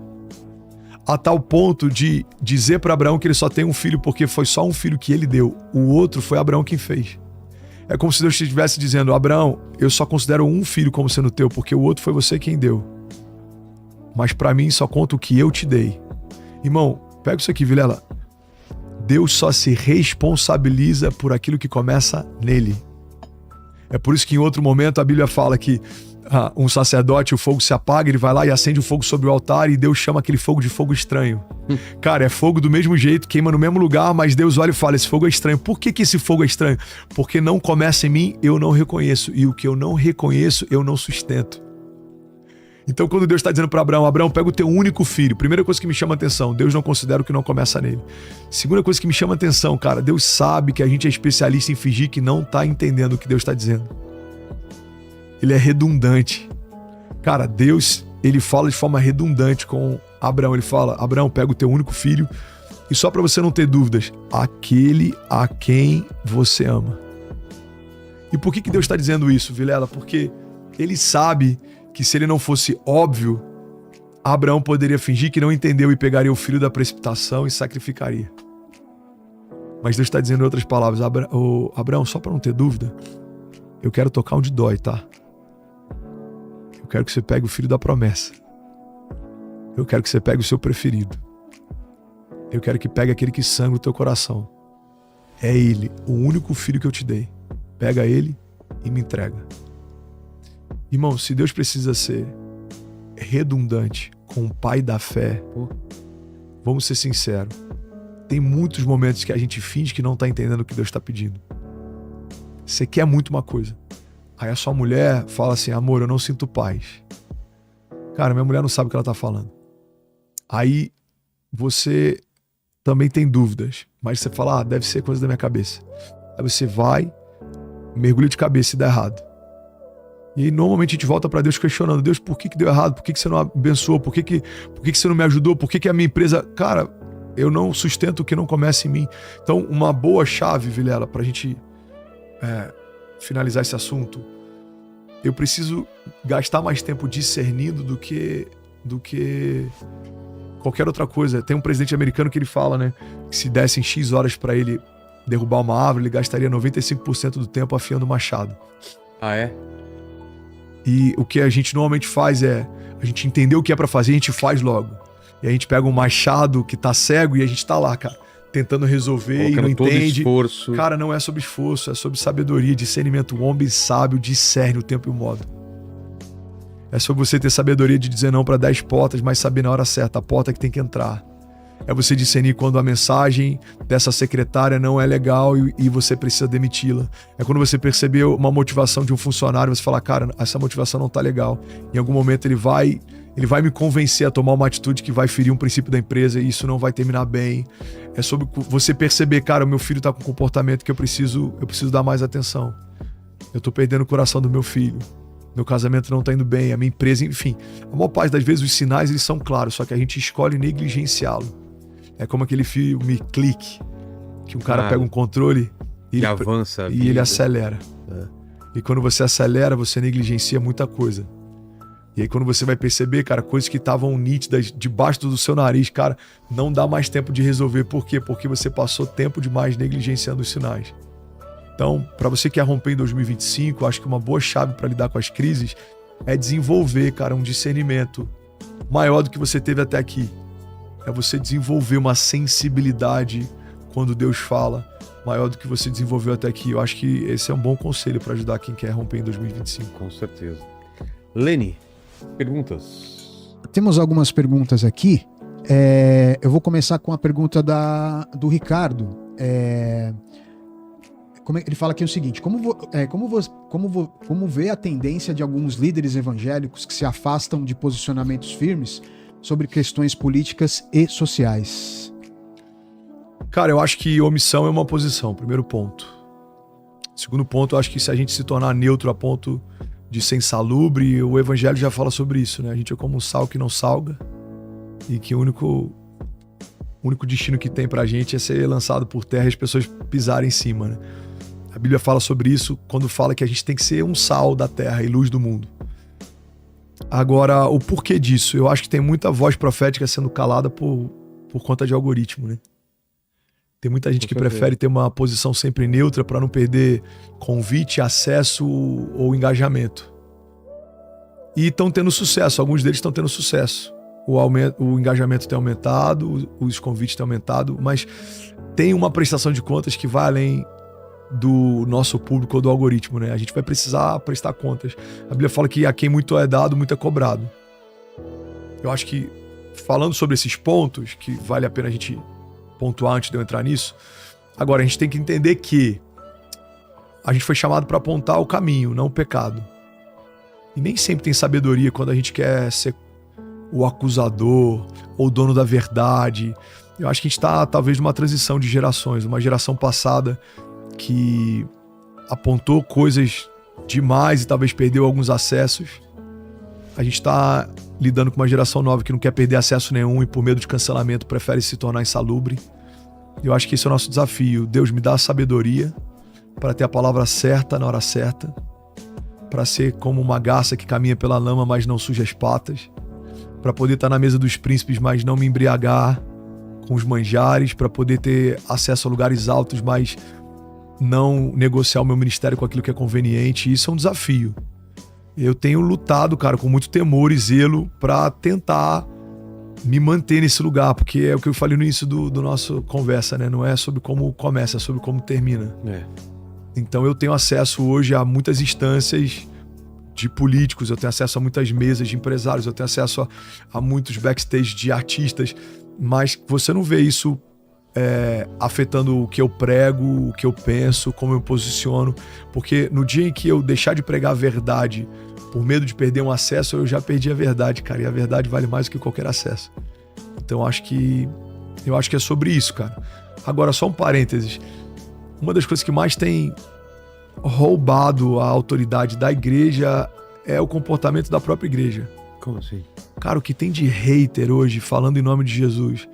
a tal ponto de dizer para Abraão que ele só tem um filho porque foi só um filho que ele deu, o outro foi Abraão quem fez. É como se Deus estivesse dizendo: Abraão, eu só considero um filho como sendo teu porque o outro foi você quem deu. mas para mim só conta o que eu te dei. Irmão, pega isso aqui, Vilela. Deus só se responsabiliza por aquilo que começa nele. É por isso que em outro momento a Bíblia fala que um sacerdote, o fogo se apaga, ele vai lá e acende o fogo sobre o altar e Deus chama aquele fogo de fogo estranho. Cara, é fogo do mesmo jeito, queima no mesmo lugar, mas Deus olha e fala, esse fogo é estranho. Por que esse fogo é estranho? Porque não começa em mim, eu não reconheço. E o que eu não reconheço, eu não sustento. Então quando Deus está dizendo para Abraão, Abraão, pega o teu único filho. Primeira coisa que me chama a atenção, Deus não considera o que não começa nele. Segunda coisa que me chama a atenção, cara, Deus sabe que a gente é especialista em fingir que não está entendendo o que Deus está dizendo. Ele é redundante. Cara, Deus, ele fala de forma redundante com Abraão. Ele fala, Abraão, pega o teu único filho e só para você não ter dúvidas, aquele a quem você ama. E por que Deus está dizendo isso, Vilela? Porque ele sabe que se ele não fosse óbvio, Abraão poderia fingir que não entendeu e pegaria o filho da precipitação e sacrificaria. Mas Deus está dizendo em outras palavras, Abraão, só para não ter dúvida, eu quero tocar onde dói, tá? Eu quero que você pegue o filho da promessa. Eu quero que você pegue o seu preferido. Eu quero que pegue aquele que sangra o teu coração. É ele, o único filho que eu te dei. Pega ele e me entrega. Irmão, se Deus precisa ser redundante com o pai da fé, vamos ser sinceros, tem muitos momentos que a gente finge que não está entendendo o que Deus está pedindo. Você quer muito uma coisa. Aí a sua mulher fala assim, amor, eu não sinto paz. Cara, minha mulher não sabe o que ela está falando. Aí você também tem dúvidas, mas você fala, deve ser coisa da minha cabeça. Aí você vai, mergulha de cabeça e dá errado. E aí, normalmente a gente volta para Deus questionando, Deus, por que deu errado? Por que você não abençoou? Por que você não me ajudou? Por que a minha empresa... Cara, eu não sustento o que não começa em mim. Então, uma boa chave, Vilela, para a gente finalizar esse assunto, eu preciso gastar mais tempo discernindo do que qualquer outra coisa. Tem um presidente americano que ele fala, né, que se dessem X horas para ele derrubar uma árvore, ele gastaria 95% do tempo afiando o machado. Ah, é? E o que a gente normalmente faz é, a gente entendeu o que é pra fazer, a gente faz logo. E a gente pega um machado que tá cego e a gente tá lá, cara, tentando resolver. Colocando e não todo entende. Esforço. Cara, não é sobre esforço, é sobre sabedoria, discernimento. O homem sábio discerne o tempo e o modo. É sobre você ter sabedoria de dizer não para 10 portas, mas saber na hora certa a porta que tem que entrar. É você discernir quando a mensagem dessa secretária não é legal e você precisa demiti-la. É quando você percebeu uma motivação de um funcionário, você fala, cara, essa motivação não tá legal. Em algum momento ele vai me convencer a tomar uma atitude que vai ferir um princípio da empresa e isso não vai terminar bem. É sobre você perceber, cara, o meu filho tá com um comportamento que eu preciso dar mais atenção. Eu tô perdendo o coração do meu filho. Meu casamento não tá indo bem, a minha empresa, enfim. A maior parte das vezes os sinais eles são claros, só que a gente escolhe negligenciá-lo. É como aquele filme Clique, que um cara pega um controle e avança e ele acelera. E quando você acelera, você negligencia muita coisa. E aí quando você vai perceber, cara, coisas que estavam nítidas debaixo do seu nariz, cara, não dá mais tempo de resolver. Por quê? Porque você passou tempo demais negligenciando os sinais. Então, para você que quer romper em 2025, acho que uma boa chave para lidar com as crises é desenvolver, cara, um discernimento maior do que você teve até aqui. É você desenvolver uma sensibilidade quando Deus fala, maior do que você desenvolveu até aqui. Eu acho que esse é um bom conselho para ajudar quem quer romper em 2025. Com certeza. Leni, perguntas? Temos algumas perguntas aqui. Eu vou começar com a pergunta do Ricardo. Ele fala aqui o seguinte, como vê a tendência de alguns líderes evangélicos que se afastam de posicionamentos firmes sobre questões políticas e sociais? Cara, eu acho que omissão é uma posição, primeiro ponto. Segundo ponto, eu acho que se a gente se tornar neutro a ponto de ser insalubre, o evangelho já fala sobre isso, né? A gente é como um sal que não salga e que o único destino que tem pra gente é ser lançado por terra e as pessoas pisarem em cima, né? A Bíblia fala sobre isso quando fala que a gente tem que ser um sal da terra e luz do mundo. Agora, o porquê disso? Eu acho que tem muita voz profética sendo calada por conta de algoritmo, né? Tem muita gente que prefere ter uma posição sempre neutra para não perder convite, acesso ou engajamento. E estão tendo sucesso, alguns deles estão tendo sucesso. o engajamento tem aumentado, os convites têm aumentado, mas tem uma prestação de contas que vai além do nosso público ou do algoritmo, né? A gente vai precisar prestar contas. A Bíblia fala que a quem muito é dado, muito é cobrado. Eu acho que, falando sobre esses pontos, que vale a pena a gente pontuar antes de eu entrar nisso, agora a gente tem que entender que a gente foi chamado para apontar o caminho, não o pecado. E nem sempre tem sabedoria quando a gente quer ser o acusador ou o dono da verdade. Eu acho que a gente está talvez numa transição de gerações, uma geração passada que apontou coisas demais e talvez perdeu alguns acessos. A gente está lidando com uma geração nova que não quer perder acesso nenhum e por medo de cancelamento prefere se tornar insalubre. Eu acho que esse é o nosso desafio. Deus, me dá a sabedoria para ter a palavra certa na hora certa, para ser como uma garça que caminha pela lama, mas não suja as patas, para poder estar na mesa dos príncipes, mas não me embriagar com os manjares, para poder ter acesso a lugares altos, mas não negociar o meu ministério com aquilo que é conveniente. Isso é um desafio. Eu tenho lutado, cara, com muito temor e zelo para tentar me manter nesse lugar, porque é o que eu falei no início do nosso conversa, né? Não é sobre como começa, é sobre como termina. Então eu tenho acesso hoje a muitas instâncias de políticos, eu tenho acesso a muitas mesas de empresários, eu tenho acesso a muitos backstage de artistas, mas você não vê isso afetando o que eu prego, o que eu penso, como eu me posiciono, porque no dia em que eu deixar de pregar a verdade por medo de perder um acesso, eu já perdi a verdade, cara, e a verdade vale mais do que qualquer acesso. Então eu acho que é sobre isso, cara. Agora, só um parênteses, uma das coisas que mais tem roubado a autoridade da igreja é o comportamento da própria igreja. Como assim? Cara, o que tem de hater hoje falando em nome de Jesus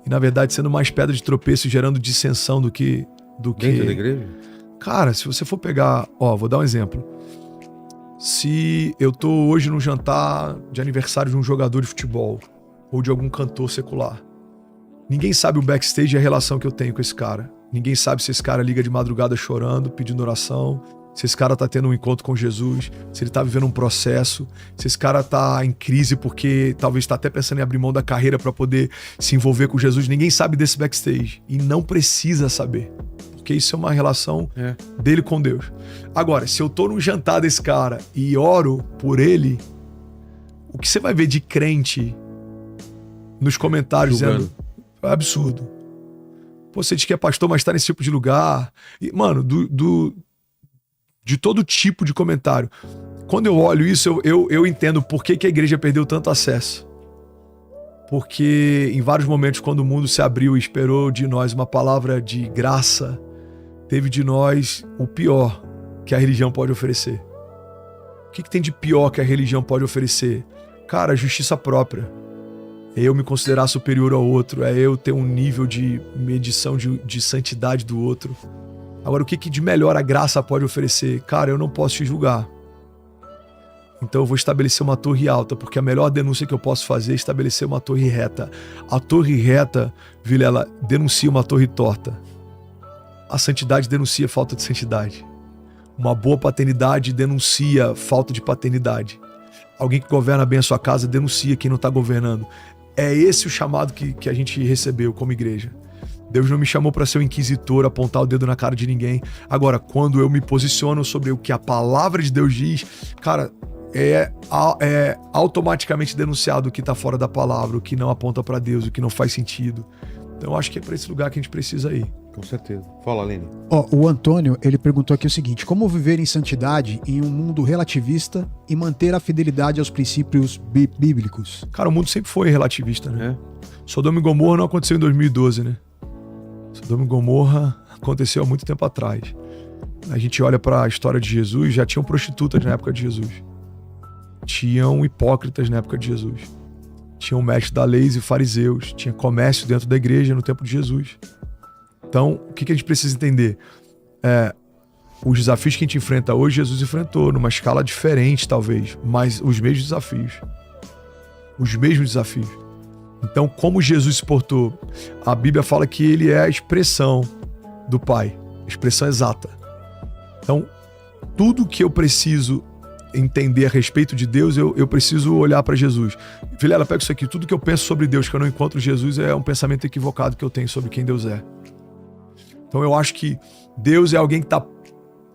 e na verdade sendo mais pedra de tropeço, gerando dissensão do que... Dentro da igreja? Cara, se você for pegar... vou dar um exemplo. Se eu tô hoje num jantar de aniversário de um jogador de futebol ou de algum cantor secular, ninguém sabe o backstage e a relação que eu tenho com esse cara. Ninguém sabe se esse cara liga de madrugada chorando, pedindo oração, se esse cara tá tendo um encontro com Jesus, se ele tá vivendo um processo, se esse cara tá em crise porque talvez tá até pensando em abrir mão da carreira para poder se envolver com Jesus. Ninguém sabe desse backstage e não precisa saber, porque isso é uma relação dele com Deus. Agora, se eu tô num jantar desse cara e oro por ele, o que você vai ver de crente nos comentários dizendo é absurdo. Pô, você diz que é pastor, mas tá nesse tipo de lugar. E, mano, de todo tipo de comentário. Quando eu olho isso, eu entendo por que a igreja perdeu tanto acesso. Porque em vários momentos, quando o mundo se abriu e esperou de nós uma palavra de graça, teve de nós o pior que a religião pode oferecer. O que tem de pior que a religião pode oferecer? Cara, a justiça própria. É eu me considerar superior ao outro, é eu ter um nível de medição de santidade do outro. Agora, o que de melhor a graça pode oferecer? Cara, eu não posso te julgar. Então eu vou estabelecer uma torre alta, porque a melhor denúncia que eu posso fazer é estabelecer uma torre reta. A torre reta, Vilela, denuncia uma torre torta. A santidade denuncia falta de santidade. Uma boa paternidade denuncia falta de paternidade. Alguém que governa bem a sua casa denuncia quem não está governando. É esse o chamado que a gente recebeu como igreja. Deus não me chamou para ser um inquisitor, apontar o dedo na cara de ninguém. Agora, quando eu me posiciono sobre o que a palavra de Deus diz, cara, é automaticamente denunciado o que está fora da palavra, o que não aponta para Deus, o que não faz sentido. Então, eu acho que é para esse lugar que a gente precisa ir. Com certeza. Fala, Lene. O Antônio, ele perguntou aqui o seguinte: como viver em santidade em um mundo relativista e manter a fidelidade aos princípios bíblicos? Cara, o mundo sempre foi relativista, né? Sodoma e Gomorra não aconteceu em 2012, né? Sodoma e Gomorra aconteceu há muito tempo atrás. A gente olha para a história de Jesus, já tinham prostitutas na época de Jesus. Tinham hipócritas na época de Jesus. Tinham mestres da lei e fariseus. Tinha comércio dentro da igreja no tempo de Jesus. Então, o que a gente precisa entender? Os desafios que a gente enfrenta hoje, Jesus enfrentou numa escala diferente, talvez, mas os mesmos desafios. Os mesmos desafios. Então, como Jesus se portou? A Bíblia fala que ele é a expressão do Pai, a expressão exata. Então, tudo que eu preciso entender a respeito de Deus, eu preciso olhar para Jesus. Vilela, pega isso aqui. Tudo que eu penso sobre Deus, que eu não encontro Jesus, é um pensamento equivocado que eu tenho sobre quem Deus é. Então eu acho que Deus é alguém que está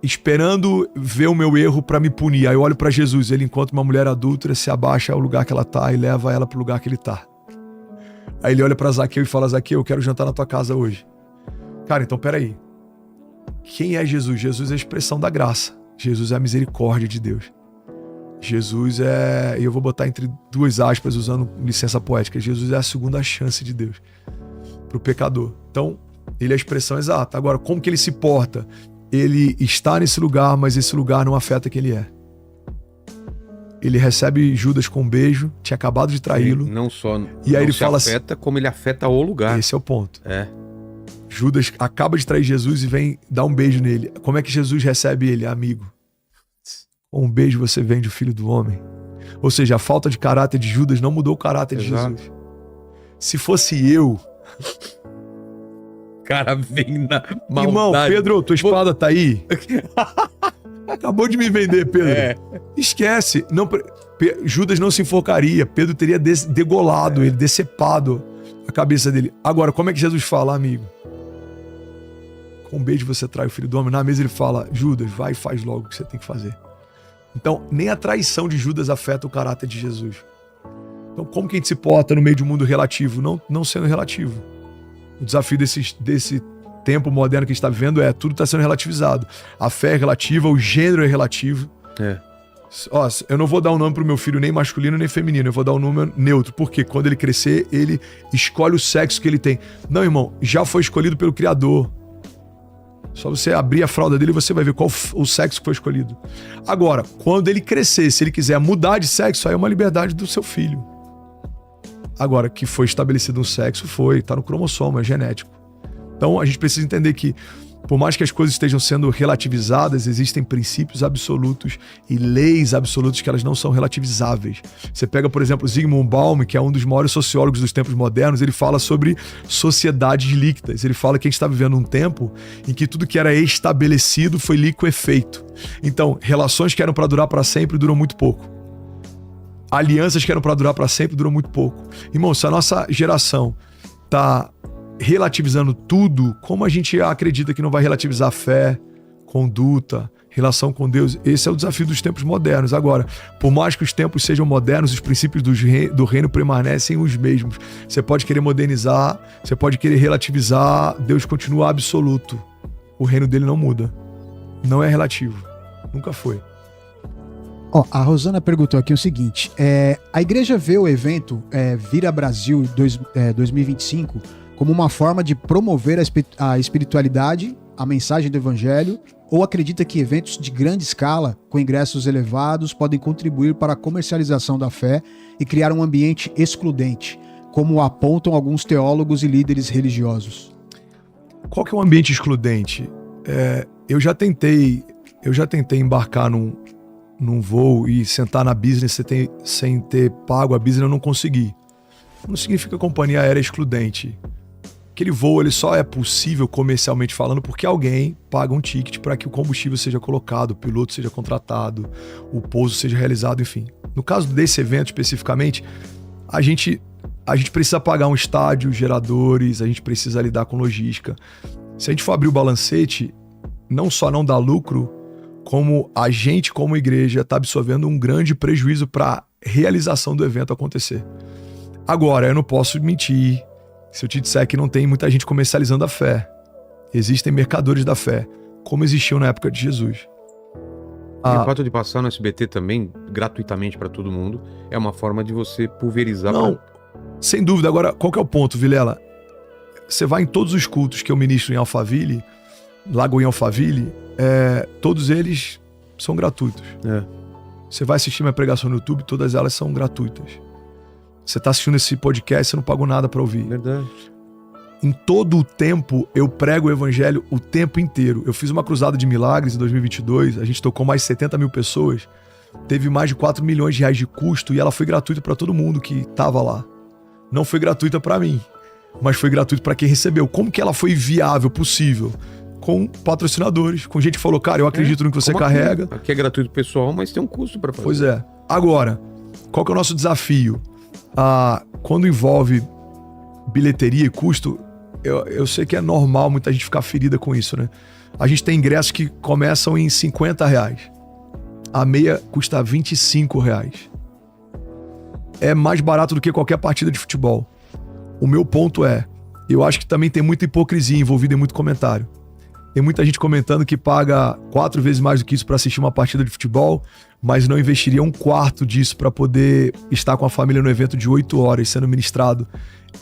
esperando ver o meu erro para me punir. Aí eu olho para Jesus, ele encontra uma mulher adúltera, se abaixa ao lugar que ela tá e leva ela pro lugar que ele tá. Aí ele olha para Zaqueu e fala: Zaqueu, eu quero jantar na tua casa hoje. Cara, então peraí. Quem é Jesus? Jesus é a expressão da graça. Jesus é a misericórdia de Deus. Jesus é, e eu vou botar entre duas aspas usando licença poética, Jesus é a segunda chance de Deus pro pecador. Então, ele é a expressão exata. Agora, como que ele se porta? Ele está nesse lugar, mas esse lugar não afeta quem ele é. Ele recebe Judas com um beijo, tinha acabado de traí-lo. Não só e aí ele fala afeta, como ele afeta o lugar. Esse é o ponto. É. Judas acaba de trair Jesus e vem dar um beijo nele. Como é que Jesus recebe ele? Amigo. Com um beijo você vende o Filho do Homem. Ou seja, a falta de caráter de Judas não mudou o caráter de Jesus. Se fosse eu... cara vem na maldade. Irmão, Pedro, tua espada tá aí? Acabou de me vender, Pedro. Esquece. Não, Judas não se enforcaria. Pedro teria degolado ele, decepado a cabeça dele. Agora, como é que Jesus fala, amigo? Com um beijo você trai o Filho do Homem. Na mesa ele fala: Judas, vai e faz logo o que você tem que fazer. Então, nem a traição de Judas afeta o caráter de Jesus. Então, como que a gente se porta no meio de um mundo relativo? Não sendo relativo. O desafio desse tempo moderno que a gente está vivendo é tudo está sendo relativizado. A fé é relativa, o gênero é relativo. Ó, eu não vou dar um nome pro meu filho nem masculino nem feminino, eu vou dar um número neutro, porque quando ele crescer, ele escolhe o sexo que ele tem. Não, irmão, já foi escolhido pelo Criador. Só você abrir a fralda dele e você vai ver qual o sexo que foi escolhido. Agora, quando ele crescer, se ele quiser mudar de sexo, aí é uma liberdade do seu filho. Agora, que foi estabelecido um sexo, tá no cromossomo, é genético. Então, a gente precisa entender que, por mais que as coisas estejam sendo relativizadas, existem princípios absolutos e leis absolutas que elas não são relativizáveis. Você pega, por exemplo, Zygmunt Bauman, que é um dos maiores sociólogos dos tempos modernos, ele fala sobre sociedades líquidas. Ele fala que a gente está vivendo um tempo em que tudo que era estabelecido foi liquefeito. Então, relações que eram para durar para sempre duram muito pouco. Alianças que eram para durar para sempre duram muito pouco. Irmão, se a nossa geração tá relativizando tudo, como a gente acredita que não vai relativizar fé, conduta, relação com Deus? Esse é o desafio dos tempos modernos. Agora, por mais que os tempos sejam modernos, os princípios do reino permanecem os mesmos. Você pode querer modernizar, você pode querer relativizar, Deus continua absoluto. O reino dele não muda. Não é relativo. Nunca foi. A Rosana perguntou aqui o seguinte: a igreja vê o evento Vira Brasil 2025 como uma forma de promover a espiritualidade, a mensagem do evangelho, ou acredita que eventos de grande escala, com ingressos elevados, podem contribuir para a comercialização da fé e criar um ambiente excludente, como apontam alguns teólogos e líderes religiosos? Qual que é um ambiente excludente? Eu já tentei embarcar num voo e sentar na business sem ter pago a business, eu não consegui. Não significa que a companhia aérea é excludente. Aquele voo ele só é possível comercialmente falando porque alguém paga um ticket para que o combustível seja colocado, o piloto seja contratado, o pouso seja realizado, enfim. No caso desse evento especificamente, a gente precisa pagar um estádio, geradores, a gente precisa lidar com logística. Se a gente for abrir o balancete, não só não dá lucro, como a gente, como igreja, está absorvendo um grande prejuízo para a realização do evento acontecer. Agora, eu não posso mentir se eu te disser que não tem muita gente comercializando a fé. Existem mercadores da fé, como existiu na época de Jesus. E o fato de passar no SBT também, gratuitamente para todo mundo, é uma forma de você pulverizar. Não, sem dúvida. Agora, qual que é o ponto, Vilela? Você vai em todos os cultos que eu ministro em Alphaville, Lagoinha Alphaville, todos eles são gratuitos. Você vai assistir minha pregação no YouTube, todas elas são gratuitas. Você está assistindo esse podcast, você não pagou nada para ouvir. Verdade. Em todo o tempo, eu prego o evangelho o tempo inteiro. Eu fiz uma cruzada de milagres em 2022, a gente tocou mais de 70 mil pessoas, teve mais de 4 milhões de reais de custo e ela foi gratuita para todo mundo que estava lá. Não foi gratuita para mim, mas foi gratuito para quem recebeu. Como que ela foi viável, possível? com patrocinadores, com gente que falou, cara, eu acredito no que você carrega. Aqui é gratuito pessoal, mas tem um custo para fazer. Pois é. Agora, qual que é o nosso desafio? Quando envolve bilheteria e custo, eu sei que é normal muita gente ficar ferida com isso, né? A gente tem ingressos que começam em R$50. A meia custa R$25. É mais barato do que qualquer partida de futebol. O meu ponto eu acho que também tem muita hipocrisia envolvida em muito comentário. Tem muita gente comentando que paga 4 vezes mais do que isso para assistir uma partida de futebol, mas não investiria 1/4 disso para poder estar com a família no evento de 8 horas, sendo ministrado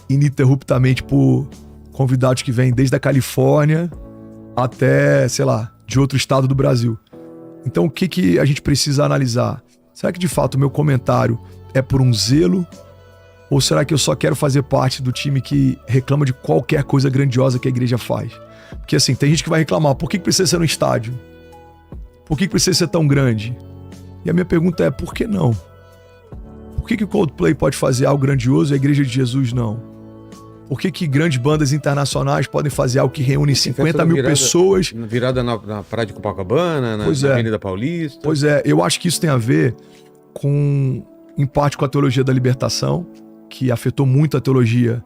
ininterruptamente por convidados que vêm desde a Califórnia até, sei lá, de outro estado do Brasil. Então o que a gente precisa analisar? Será que de fato o meu comentário é por um zelo? Ou será que eu só quero fazer parte do time que reclama de qualquer coisa grandiosa que a igreja faz? Porque assim, tem gente que vai reclamar, por que precisa ser no estádio? Por que precisa ser tão grande? E a minha pergunta é, por que não? Por que o Coldplay pode fazer algo grandioso e a Igreja de Jesus não? Por que grandes bandas internacionais podem fazer algo que reúne 50 mil pessoas? Virada na Praia de Copacabana, na Avenida Paulista. Pois é, eu acho que isso tem a ver em parte com a teologia da libertação, que afetou muito a teologia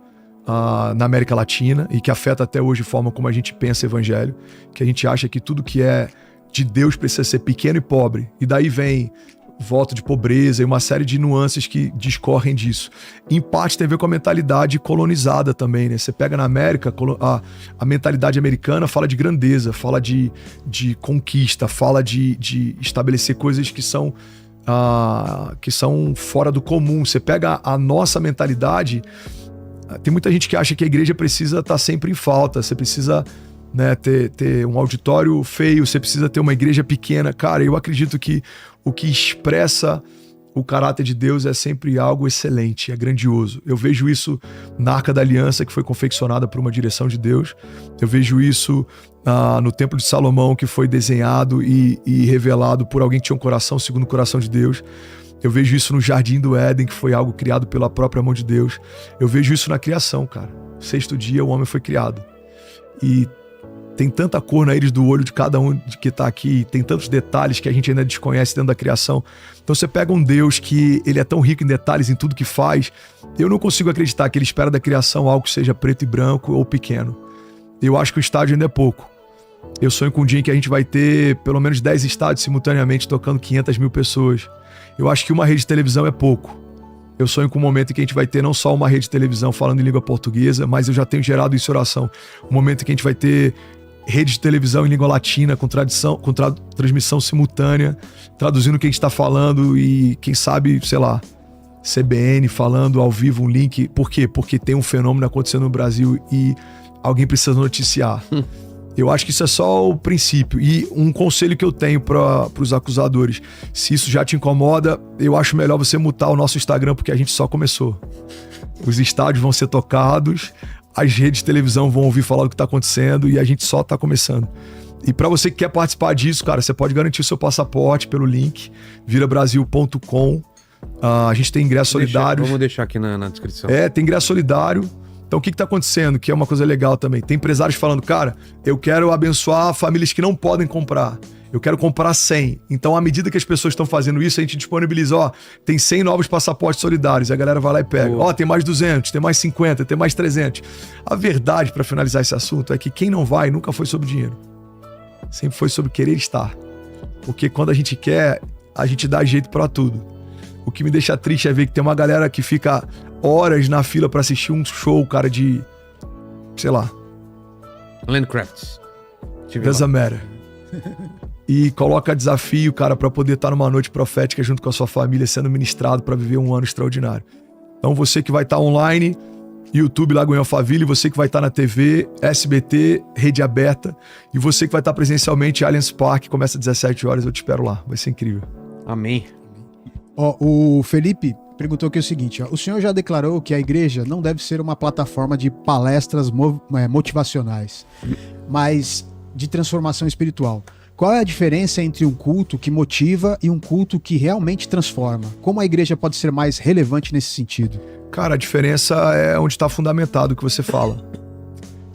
na América Latina e que afeta até hoje a forma como a gente pensa o evangelho, que a gente acha que tudo que é de Deus precisa ser pequeno e pobre, e daí vem voto de pobreza e uma série de nuances que discorrem disso. Em parte tem a ver com a mentalidade colonizada também, né? Você pega na América, a mentalidade americana fala de grandeza, fala de conquista, fala de estabelecer coisas que são fora do comum. Você pega a nossa mentalidade, tem muita gente que acha que a igreja precisa estar sempre em falta, você precisa, né, ter um auditório feio, você precisa ter uma igreja pequena. Cara, eu acredito que o que expressa o caráter de Deus é sempre algo excelente, é grandioso. Eu vejo isso na Arca da Aliança, que foi confeccionada por uma direção de Deus. Eu vejo isso no Templo de Salomão, que foi desenhado e revelado por alguém que tinha um coração segundo o coração de Deus. Eu vejo isso no Jardim do Éden, que foi algo criado pela própria mão de Deus. Eu vejo isso na criação, cara. 6º dia o homem foi criado. E tem tanta cor na íris do olho de cada um que está aqui, tem tantos detalhes que a gente ainda desconhece dentro da criação. Então você pega um Deus que ele é tão rico em detalhes em tudo que faz, eu não consigo acreditar que ele espera da criação algo que seja preto e branco ou pequeno. Eu acho que o estádio ainda é pouco. Eu sonho com um dia em que a gente vai ter pelo menos 10 estádios simultaneamente tocando 500 mil pessoas. Eu acho que uma rede de televisão é pouco. Eu sonho com um momento em que a gente vai ter não só uma rede de televisão falando em língua portuguesa, mas eu já tenho gerado isso em oração. Um momento em que a gente vai ter rede de televisão em língua latina, com transmissão simultânea, traduzindo o que a gente está falando e, quem sabe, sei lá, CBN falando ao vivo um link. Por quê? Porque tem um fenômeno acontecendo no Brasil e alguém precisa noticiar. Eu acho que isso é só o princípio. E um conselho que eu tenho para os acusadores, se isso já te incomoda, eu acho melhor você mutar o nosso Instagram, porque a gente só começou. Os estádios vão ser tocados, as redes de televisão vão ouvir falar do que está acontecendo e a gente só está começando. E para você que quer participar disso, cara, você pode garantir o seu passaporte pelo link virabrasil.com. A gente tem ingressos solidários. Vamos deixar aqui na descrição. Tem ingresso solidário. Então o que está acontecendo? Que é uma coisa legal também. Tem empresários falando, cara, eu quero abençoar famílias que não podem comprar. Eu quero comprar 100. Então, à medida que as pessoas estão fazendo isso, a gente disponibiliza, tem 100 novos passaportes solidários. A galera vai lá e pega. Tem mais 200, tem mais 50, tem mais 300. A verdade, para finalizar esse assunto, é que quem não vai nunca foi sobre dinheiro. Sempre foi sobre querer estar. Porque quando a gente quer, a gente dá jeito para tudo. O que me deixa triste é ver que tem uma galera que fica horas na fila para assistir um show, cara, de, sei lá, Landcrafts. Doesn't matter. E coloca desafio, cara, para poder estar numa noite profética junto com a sua família, sendo ministrado para viver um ano extraordinário. Então você que vai estar online, YouTube Lagoinha Alphaville, você que vai estar na TV, SBT, Rede Aberta, e você que vai estar presencialmente Allianz Parque, começa às 17 horas, eu te espero lá, vai ser incrível. Amém. O Felipe perguntou aqui o seguinte, o senhor já declarou que a igreja não deve ser uma plataforma de palestras motivacionais, mas de transformação espiritual. Qual é a diferença entre um culto que motiva e um culto que realmente transforma? Como a igreja pode ser mais relevante nesse sentido? Cara, a diferença é onde está fundamentado o que você fala.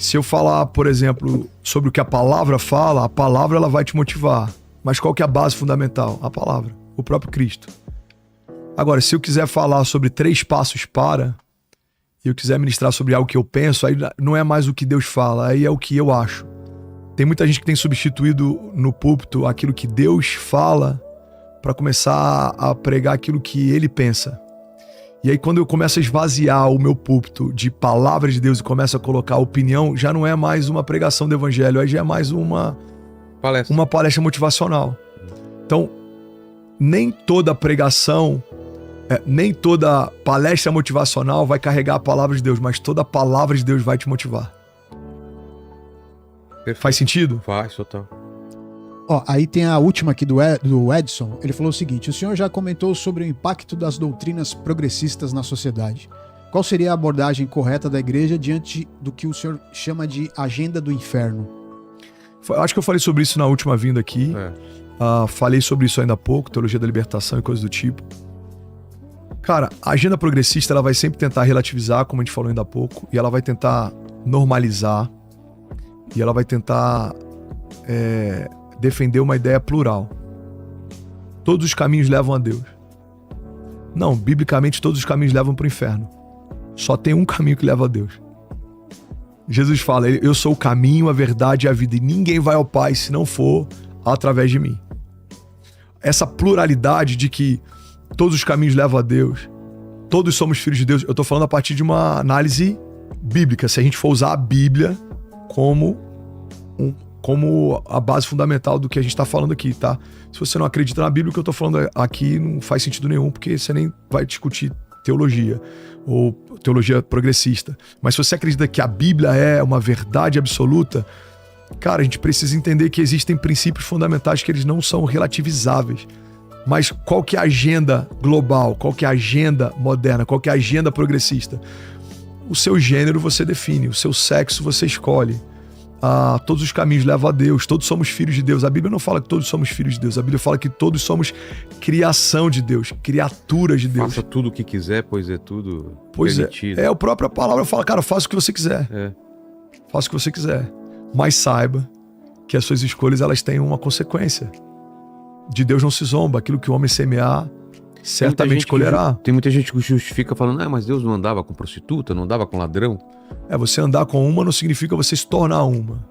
Se eu falar, por exemplo, sobre o que a palavra fala, a palavra ela vai te motivar. Mas qual que é a base fundamental? A palavra, o próprio Cristo. Agora, se eu quiser falar sobre 3 passos para, e eu quiser ministrar sobre algo que eu penso, aí não é mais o que Deus fala, aí é o que eu acho. Tem muita gente que tem substituído no púlpito aquilo que Deus fala para começar a pregar aquilo que ele pensa. E aí quando eu começo a esvaziar o meu púlpito de palavras de Deus e começo a colocar opinião, já não é mais uma pregação do evangelho, aí já é mais uma palestra motivacional. Então, nem toda pregação, nem toda palestra motivacional vai carregar a palavra de Deus, mas toda palavra de Deus vai te motivar. Perfeito. Faz sentido? Faz, total. Ó, aí tem a última aqui do Edson. Ele falou o seguinte: o senhor já comentou sobre o impacto das doutrinas progressistas na sociedade. Qual seria a abordagem correta da igreja diante do que o senhor chama de agenda do inferno? Acho que eu falei sobre isso na última vinda aqui. Falei sobre isso ainda há pouco, teologia da libertação e coisas do tipo. Cara, a agenda progressista ela vai sempre tentar relativizar, como a gente falou ainda há pouco, e ela vai tentar normalizar, e ela vai tentar defender uma ideia plural. Todos os caminhos levam a Deus. Não, biblicamente todos os caminhos levam para o inferno. Só tem um caminho que leva a Deus. Jesus fala, eu sou o caminho, a verdade e a vida, e ninguém vai ao Pai se não for através de mim. Essa pluralidade de que todos os caminhos levam a Deus, todos somos filhos de Deus, eu estou falando a partir de uma análise bíblica, se a gente for usar a Bíblia como a base fundamental do que a gente está falando aqui, tá? Se você não acredita na Bíblia, o que eu estou falando aqui não faz sentido nenhum, porque você nem vai discutir teologia ou teologia progressista. Mas se você acredita que a Bíblia é uma verdade absoluta, cara, a gente precisa entender que existem princípios fundamentais que eles não são relativizáveis. Mas qual que é a agenda global? Qual que é a agenda moderna? Qual que é a agenda progressista? O seu gênero você define, o seu sexo você escolhe. Todos os caminhos levam a Deus, todos somos filhos de Deus. A Bíblia não fala que todos somos filhos de Deus, a Bíblia fala que todos somos criação de Deus, criaturas de Deus. Faça tudo o que quiser, pois é tudo permitido. A própria palavra fala, cara, faça o que você quiser. Faça o que você quiser. Mas saiba que as suas escolhas elas têm uma consequência. De Deus não se zomba, aquilo que o homem semear, certamente colherá. Tem muita gente que justifica falando, mas Deus não andava com prostituta, não andava com ladrão. Você andar com uma não significa você se tornar uma.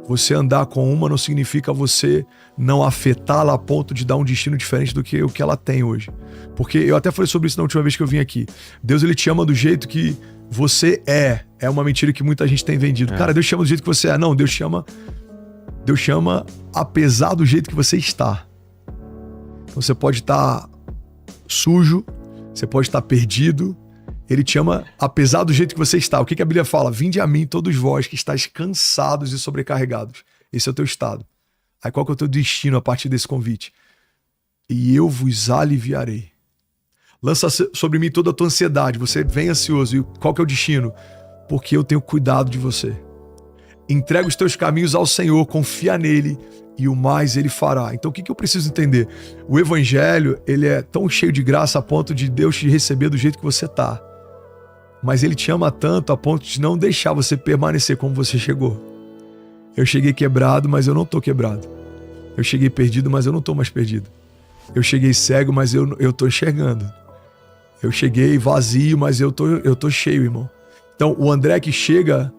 Você andar com uma não significa você não afetá-la a ponto de dar um destino diferente do que o que ela tem hoje. Porque eu até falei sobre isso na última vez que eu vim aqui. Deus ele te ama do jeito que você é. É uma mentira que muita gente tem vendido. Cara, Deus te ama do jeito que você é. Não, Deus chama apesar do jeito que você está. Então você pode estar sujo, você pode estar perdido. Ele te ama apesar do jeito que você está. O que a Bíblia fala? Vinde a mim todos vós que estáis cansados e sobrecarregados. Esse é o teu estado. Aí qual que é o teu destino a partir desse convite? E eu vos aliviarei. Lança sobre mim toda a tua ansiedade. Você vem ansioso. E qual que é o destino? Porque eu tenho cuidado de você. Entrega os teus caminhos ao Senhor, confia nele e o mais ele fará. Então o que eu preciso entender? O evangelho, ele é tão cheio de graça a ponto de Deus te receber do jeito que você está. Mas ele te ama tanto a ponto de não deixar você permanecer como você chegou. Eu cheguei quebrado, mas eu não estou quebrado. Eu cheguei perdido, mas eu não estou mais perdido. Eu cheguei cego, mas eu estou enxergando. Eu cheguei vazio, mas eu tô cheio, irmão. Então o André que chega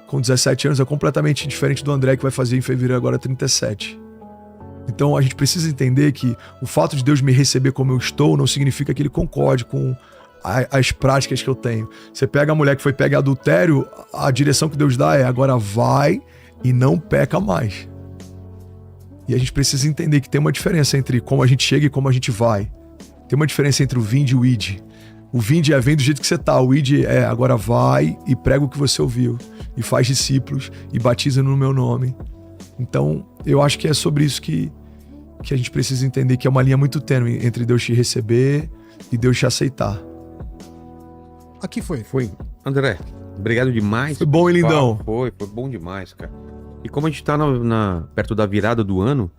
com 17 anos é completamente diferente do André que vai fazer em fevereiro agora 37. Então a gente precisa entender que o fato de Deus me receber como eu estou não significa que ele concorde com as práticas que eu tenho. Você pega a mulher que foi pega em adultério, a direção que Deus dá é agora vai e não peca mais. E a gente precisa entender que tem uma diferença entre como a gente chega e como a gente vai. Tem uma diferença entre o vinde e o ide. O vinde vem do jeito que você tá. O ide é agora vai e prega o que você ouviu. E faz discípulos e batiza no meu nome. Então, eu acho que é sobre isso que a gente precisa entender, que é uma linha muito tênue entre Deus te receber e Deus te aceitar. Aqui foi. André, obrigado demais. Foi bom, hein, lindão? Foi bom demais, cara. E como a gente tá perto da virada do ano,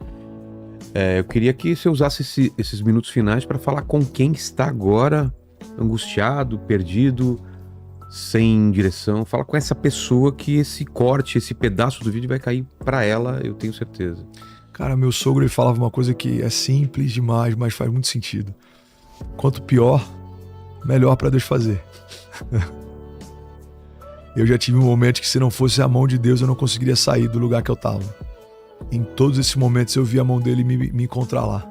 eu queria que você usasse esses minutos finais para falar com quem está agora angustiado, perdido, sem direção. Fala com essa pessoa que esse corte, esse pedaço do vídeo vai cair pra ela, eu tenho certeza. Cara, meu sogro, ele falava uma coisa que é simples demais, mas faz muito sentido. Quanto pior, melhor pra Deus fazer. Eu já tive um momento que se não fosse a mão de Deus, eu não conseguiria sair do lugar que eu tava. Em todos esses momentos eu vi a mão dele me encontrar lá.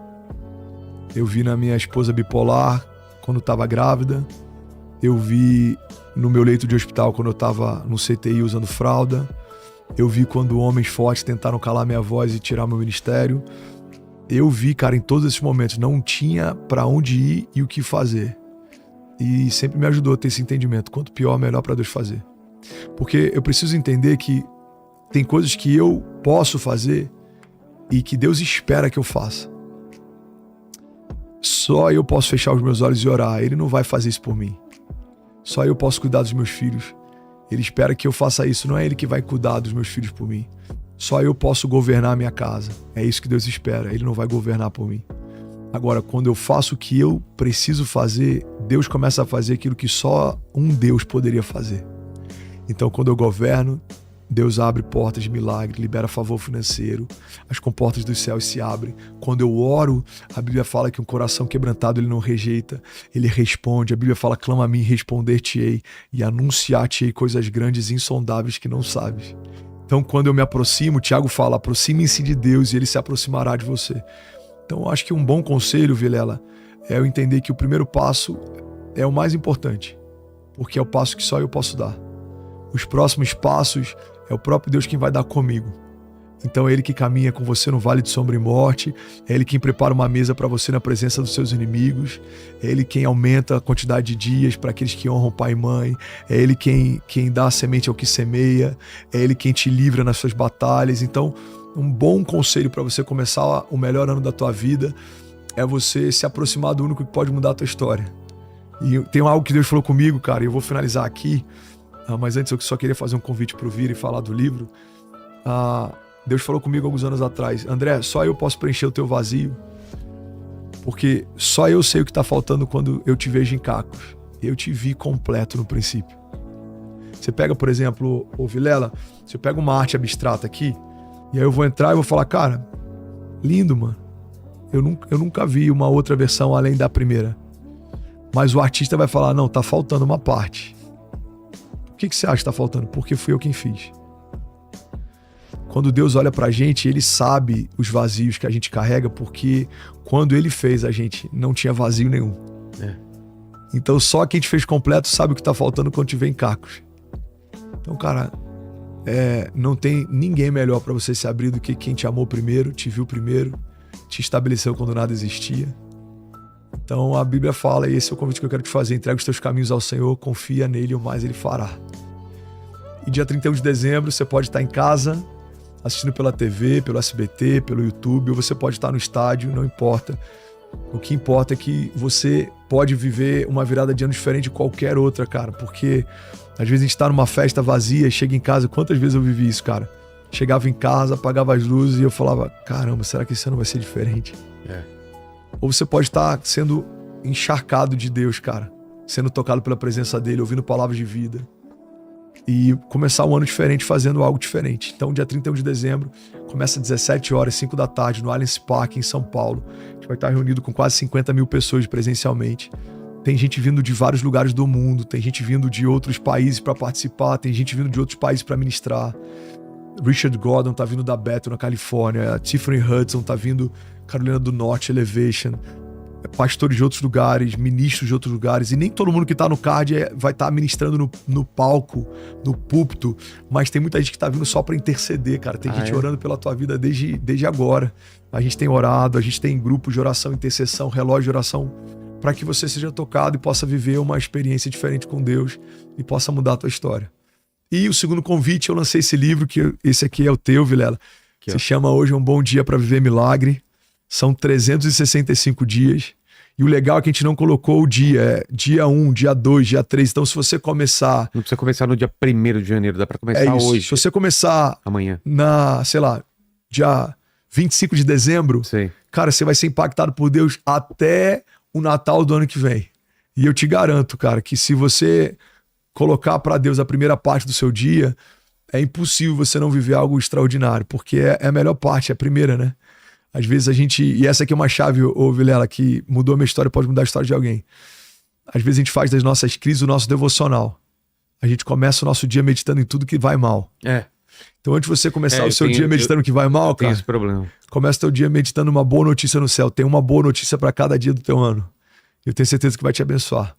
Eu vi na minha esposa bipolar, quando estava grávida. Eu vi no meu leito de hospital, quando eu estava no CTI usando fralda. Eu vi quando homens fortes tentaram calar minha voz e tirar meu ministério. Eu vi, cara, em todos esses momentos. Não tinha pra onde ir e o que fazer. E sempre me ajudou a ter esse entendimento. Quanto pior, melhor pra Deus fazer. Porque eu preciso entender que tem coisas que eu posso fazer e que Deus espera que eu faça. Só eu posso fechar os meus olhos e orar. Ele não vai fazer isso por mim. Só eu posso cuidar dos meus filhos. Ele espera que eu faça isso. Não é ele que vai cuidar dos meus filhos por mim. Só eu posso governar a minha casa. É isso que Deus espera. Ele não vai governar por mim. Agora, quando eu faço o que eu preciso fazer, Deus começa a fazer aquilo que só um Deus poderia fazer. Então, quando eu governo, Deus abre portas de milagre, libera favor financeiro, as comportas dos céus se abrem. Quando eu oro, a Bíblia fala que um coração quebrantado ele não rejeita, ele responde. A Bíblia fala, clama a mim, responder-te-ei e anunciar-te-ei coisas grandes e insondáveis que não sabes. Então, quando eu me aproximo, Tiago fala, aproxime-se de Deus e ele se aproximará de você. Então, eu acho que um bom conselho, Vilela, é eu entender que o primeiro passo é o mais importante, porque é o passo que só eu posso dar. Os próximos passos é o próprio Deus quem vai dar comigo. Então é Ele que caminha com você no vale de sombra e morte, é Ele quem prepara uma mesa para você na presença dos seus inimigos, é Ele quem aumenta a quantidade de dias para aqueles que honram pai e mãe, é Ele quem dá a semente ao que semeia, é Ele quem te livra nas suas batalhas. Então, um bom conselho para você começar o melhor ano da tua vida é você se aproximar do único que pode mudar a tua história. E tem algo que Deus falou comigo, cara, e eu vou finalizar aqui. Mas antes eu só queria fazer um convite para o Vira e falar do livro. Deus falou comigo alguns anos atrás, André, só eu posso preencher o teu vazio, porque só eu sei o que está faltando quando eu te vejo em cacos. Eu te vi completo no princípio. Você pega, por exemplo, o Vilela, você pega uma arte abstrata aqui, e aí eu vou entrar e vou falar, cara, lindo, mano. Eu nunca vi uma outra versão além da primeira. Mas o artista vai falar, não, tá faltando uma parte. Por que você acha que está faltando? Porque fui eu quem fiz. Quando Deus olha pra gente, Ele sabe os vazios que a gente carrega, porque quando Ele fez a gente, não tinha vazio nenhum. Então só quem te fez completo sabe o que está faltando quando te vê em cacos. Então, cara, não tem ninguém melhor para você se abrir do que quem te amou primeiro, te viu primeiro, te estabeleceu quando nada existia. Então a Bíblia fala, e esse é o convite que eu quero te fazer, entrega os teus caminhos ao Senhor, confia nele e o mais Ele fará. E dia 31 de dezembro você pode estar em casa, assistindo pela TV, pelo SBT, pelo YouTube, ou você pode estar no estádio, não importa. O que importa é que você pode viver uma virada de ano diferente de qualquer outra, cara, porque às vezes a gente tá numa festa vazia, chega em casa, quantas vezes eu vivi isso, cara? Chegava em casa, apagava as luzes e eu falava, caramba, será que esse ano vai ser diferente? Ou você pode estar sendo encharcado de Deus, cara, sendo tocado pela presença dele, ouvindo palavras de vida e começar um ano diferente, fazendo algo diferente. Então, dia 31 de dezembro, começa às 17 horas, 5 da tarde, no Allianz Parque, em São Paulo. A gente vai estar reunido com quase 50 mil pessoas presencialmente. Tem gente vindo de vários lugares do mundo, tem gente vindo de outros países para participar, tem gente vindo de outros países para ministrar. Richard Gordon tá vindo da Bethel, na Califórnia. A Tiffany Hudson tá vindo Carolina do Norte, Elevation. Pastores de outros lugares, ministros de outros lugares. E nem todo mundo que tá no card vai estar ministrando no palco, no púlpito. Mas tem muita gente que tá vindo só para interceder, cara. Tem gente orando pela tua vida desde agora. A gente tem orado, a gente tem grupos de oração, intercessão, relógio de oração, para que você seja tocado e possa viver uma experiência diferente com Deus e possa mudar a tua história. E o segundo convite, eu lancei esse livro, que esse aqui é o teu, Vilela. Se chama Hoje é um Bom Dia para Viver Milagre. São 365 dias. E o legal é que a gente não colocou o dia. É dia 1, dia 2, dia 3. Então, se você começar... Não precisa começar no dia 1º de janeiro. Dá para começar hoje. Se você começar... Amanhã. Dia 25 de dezembro... Sei. Cara, você vai ser impactado por Deus até o Natal do ano que vem. E eu te garanto, cara, que se você colocar para Deus a primeira parte do seu dia, é impossível você não viver algo extraordinário, porque é a melhor parte, é a primeira, né? Às vezes a gente... E essa aqui é uma chave, ô Vilela, que mudou a minha história, pode mudar a história de alguém. Às vezes a gente faz das nossas crises o nosso devocional. A gente começa o nosso dia meditando em tudo que vai mal. Então antes de você começar o seu dia meditando o que vai mal, cara... Tem esse problema. Começa o teu dia meditando uma boa notícia no céu. Tem uma boa notícia para cada dia do teu ano. Eu tenho certeza que vai te abençoar.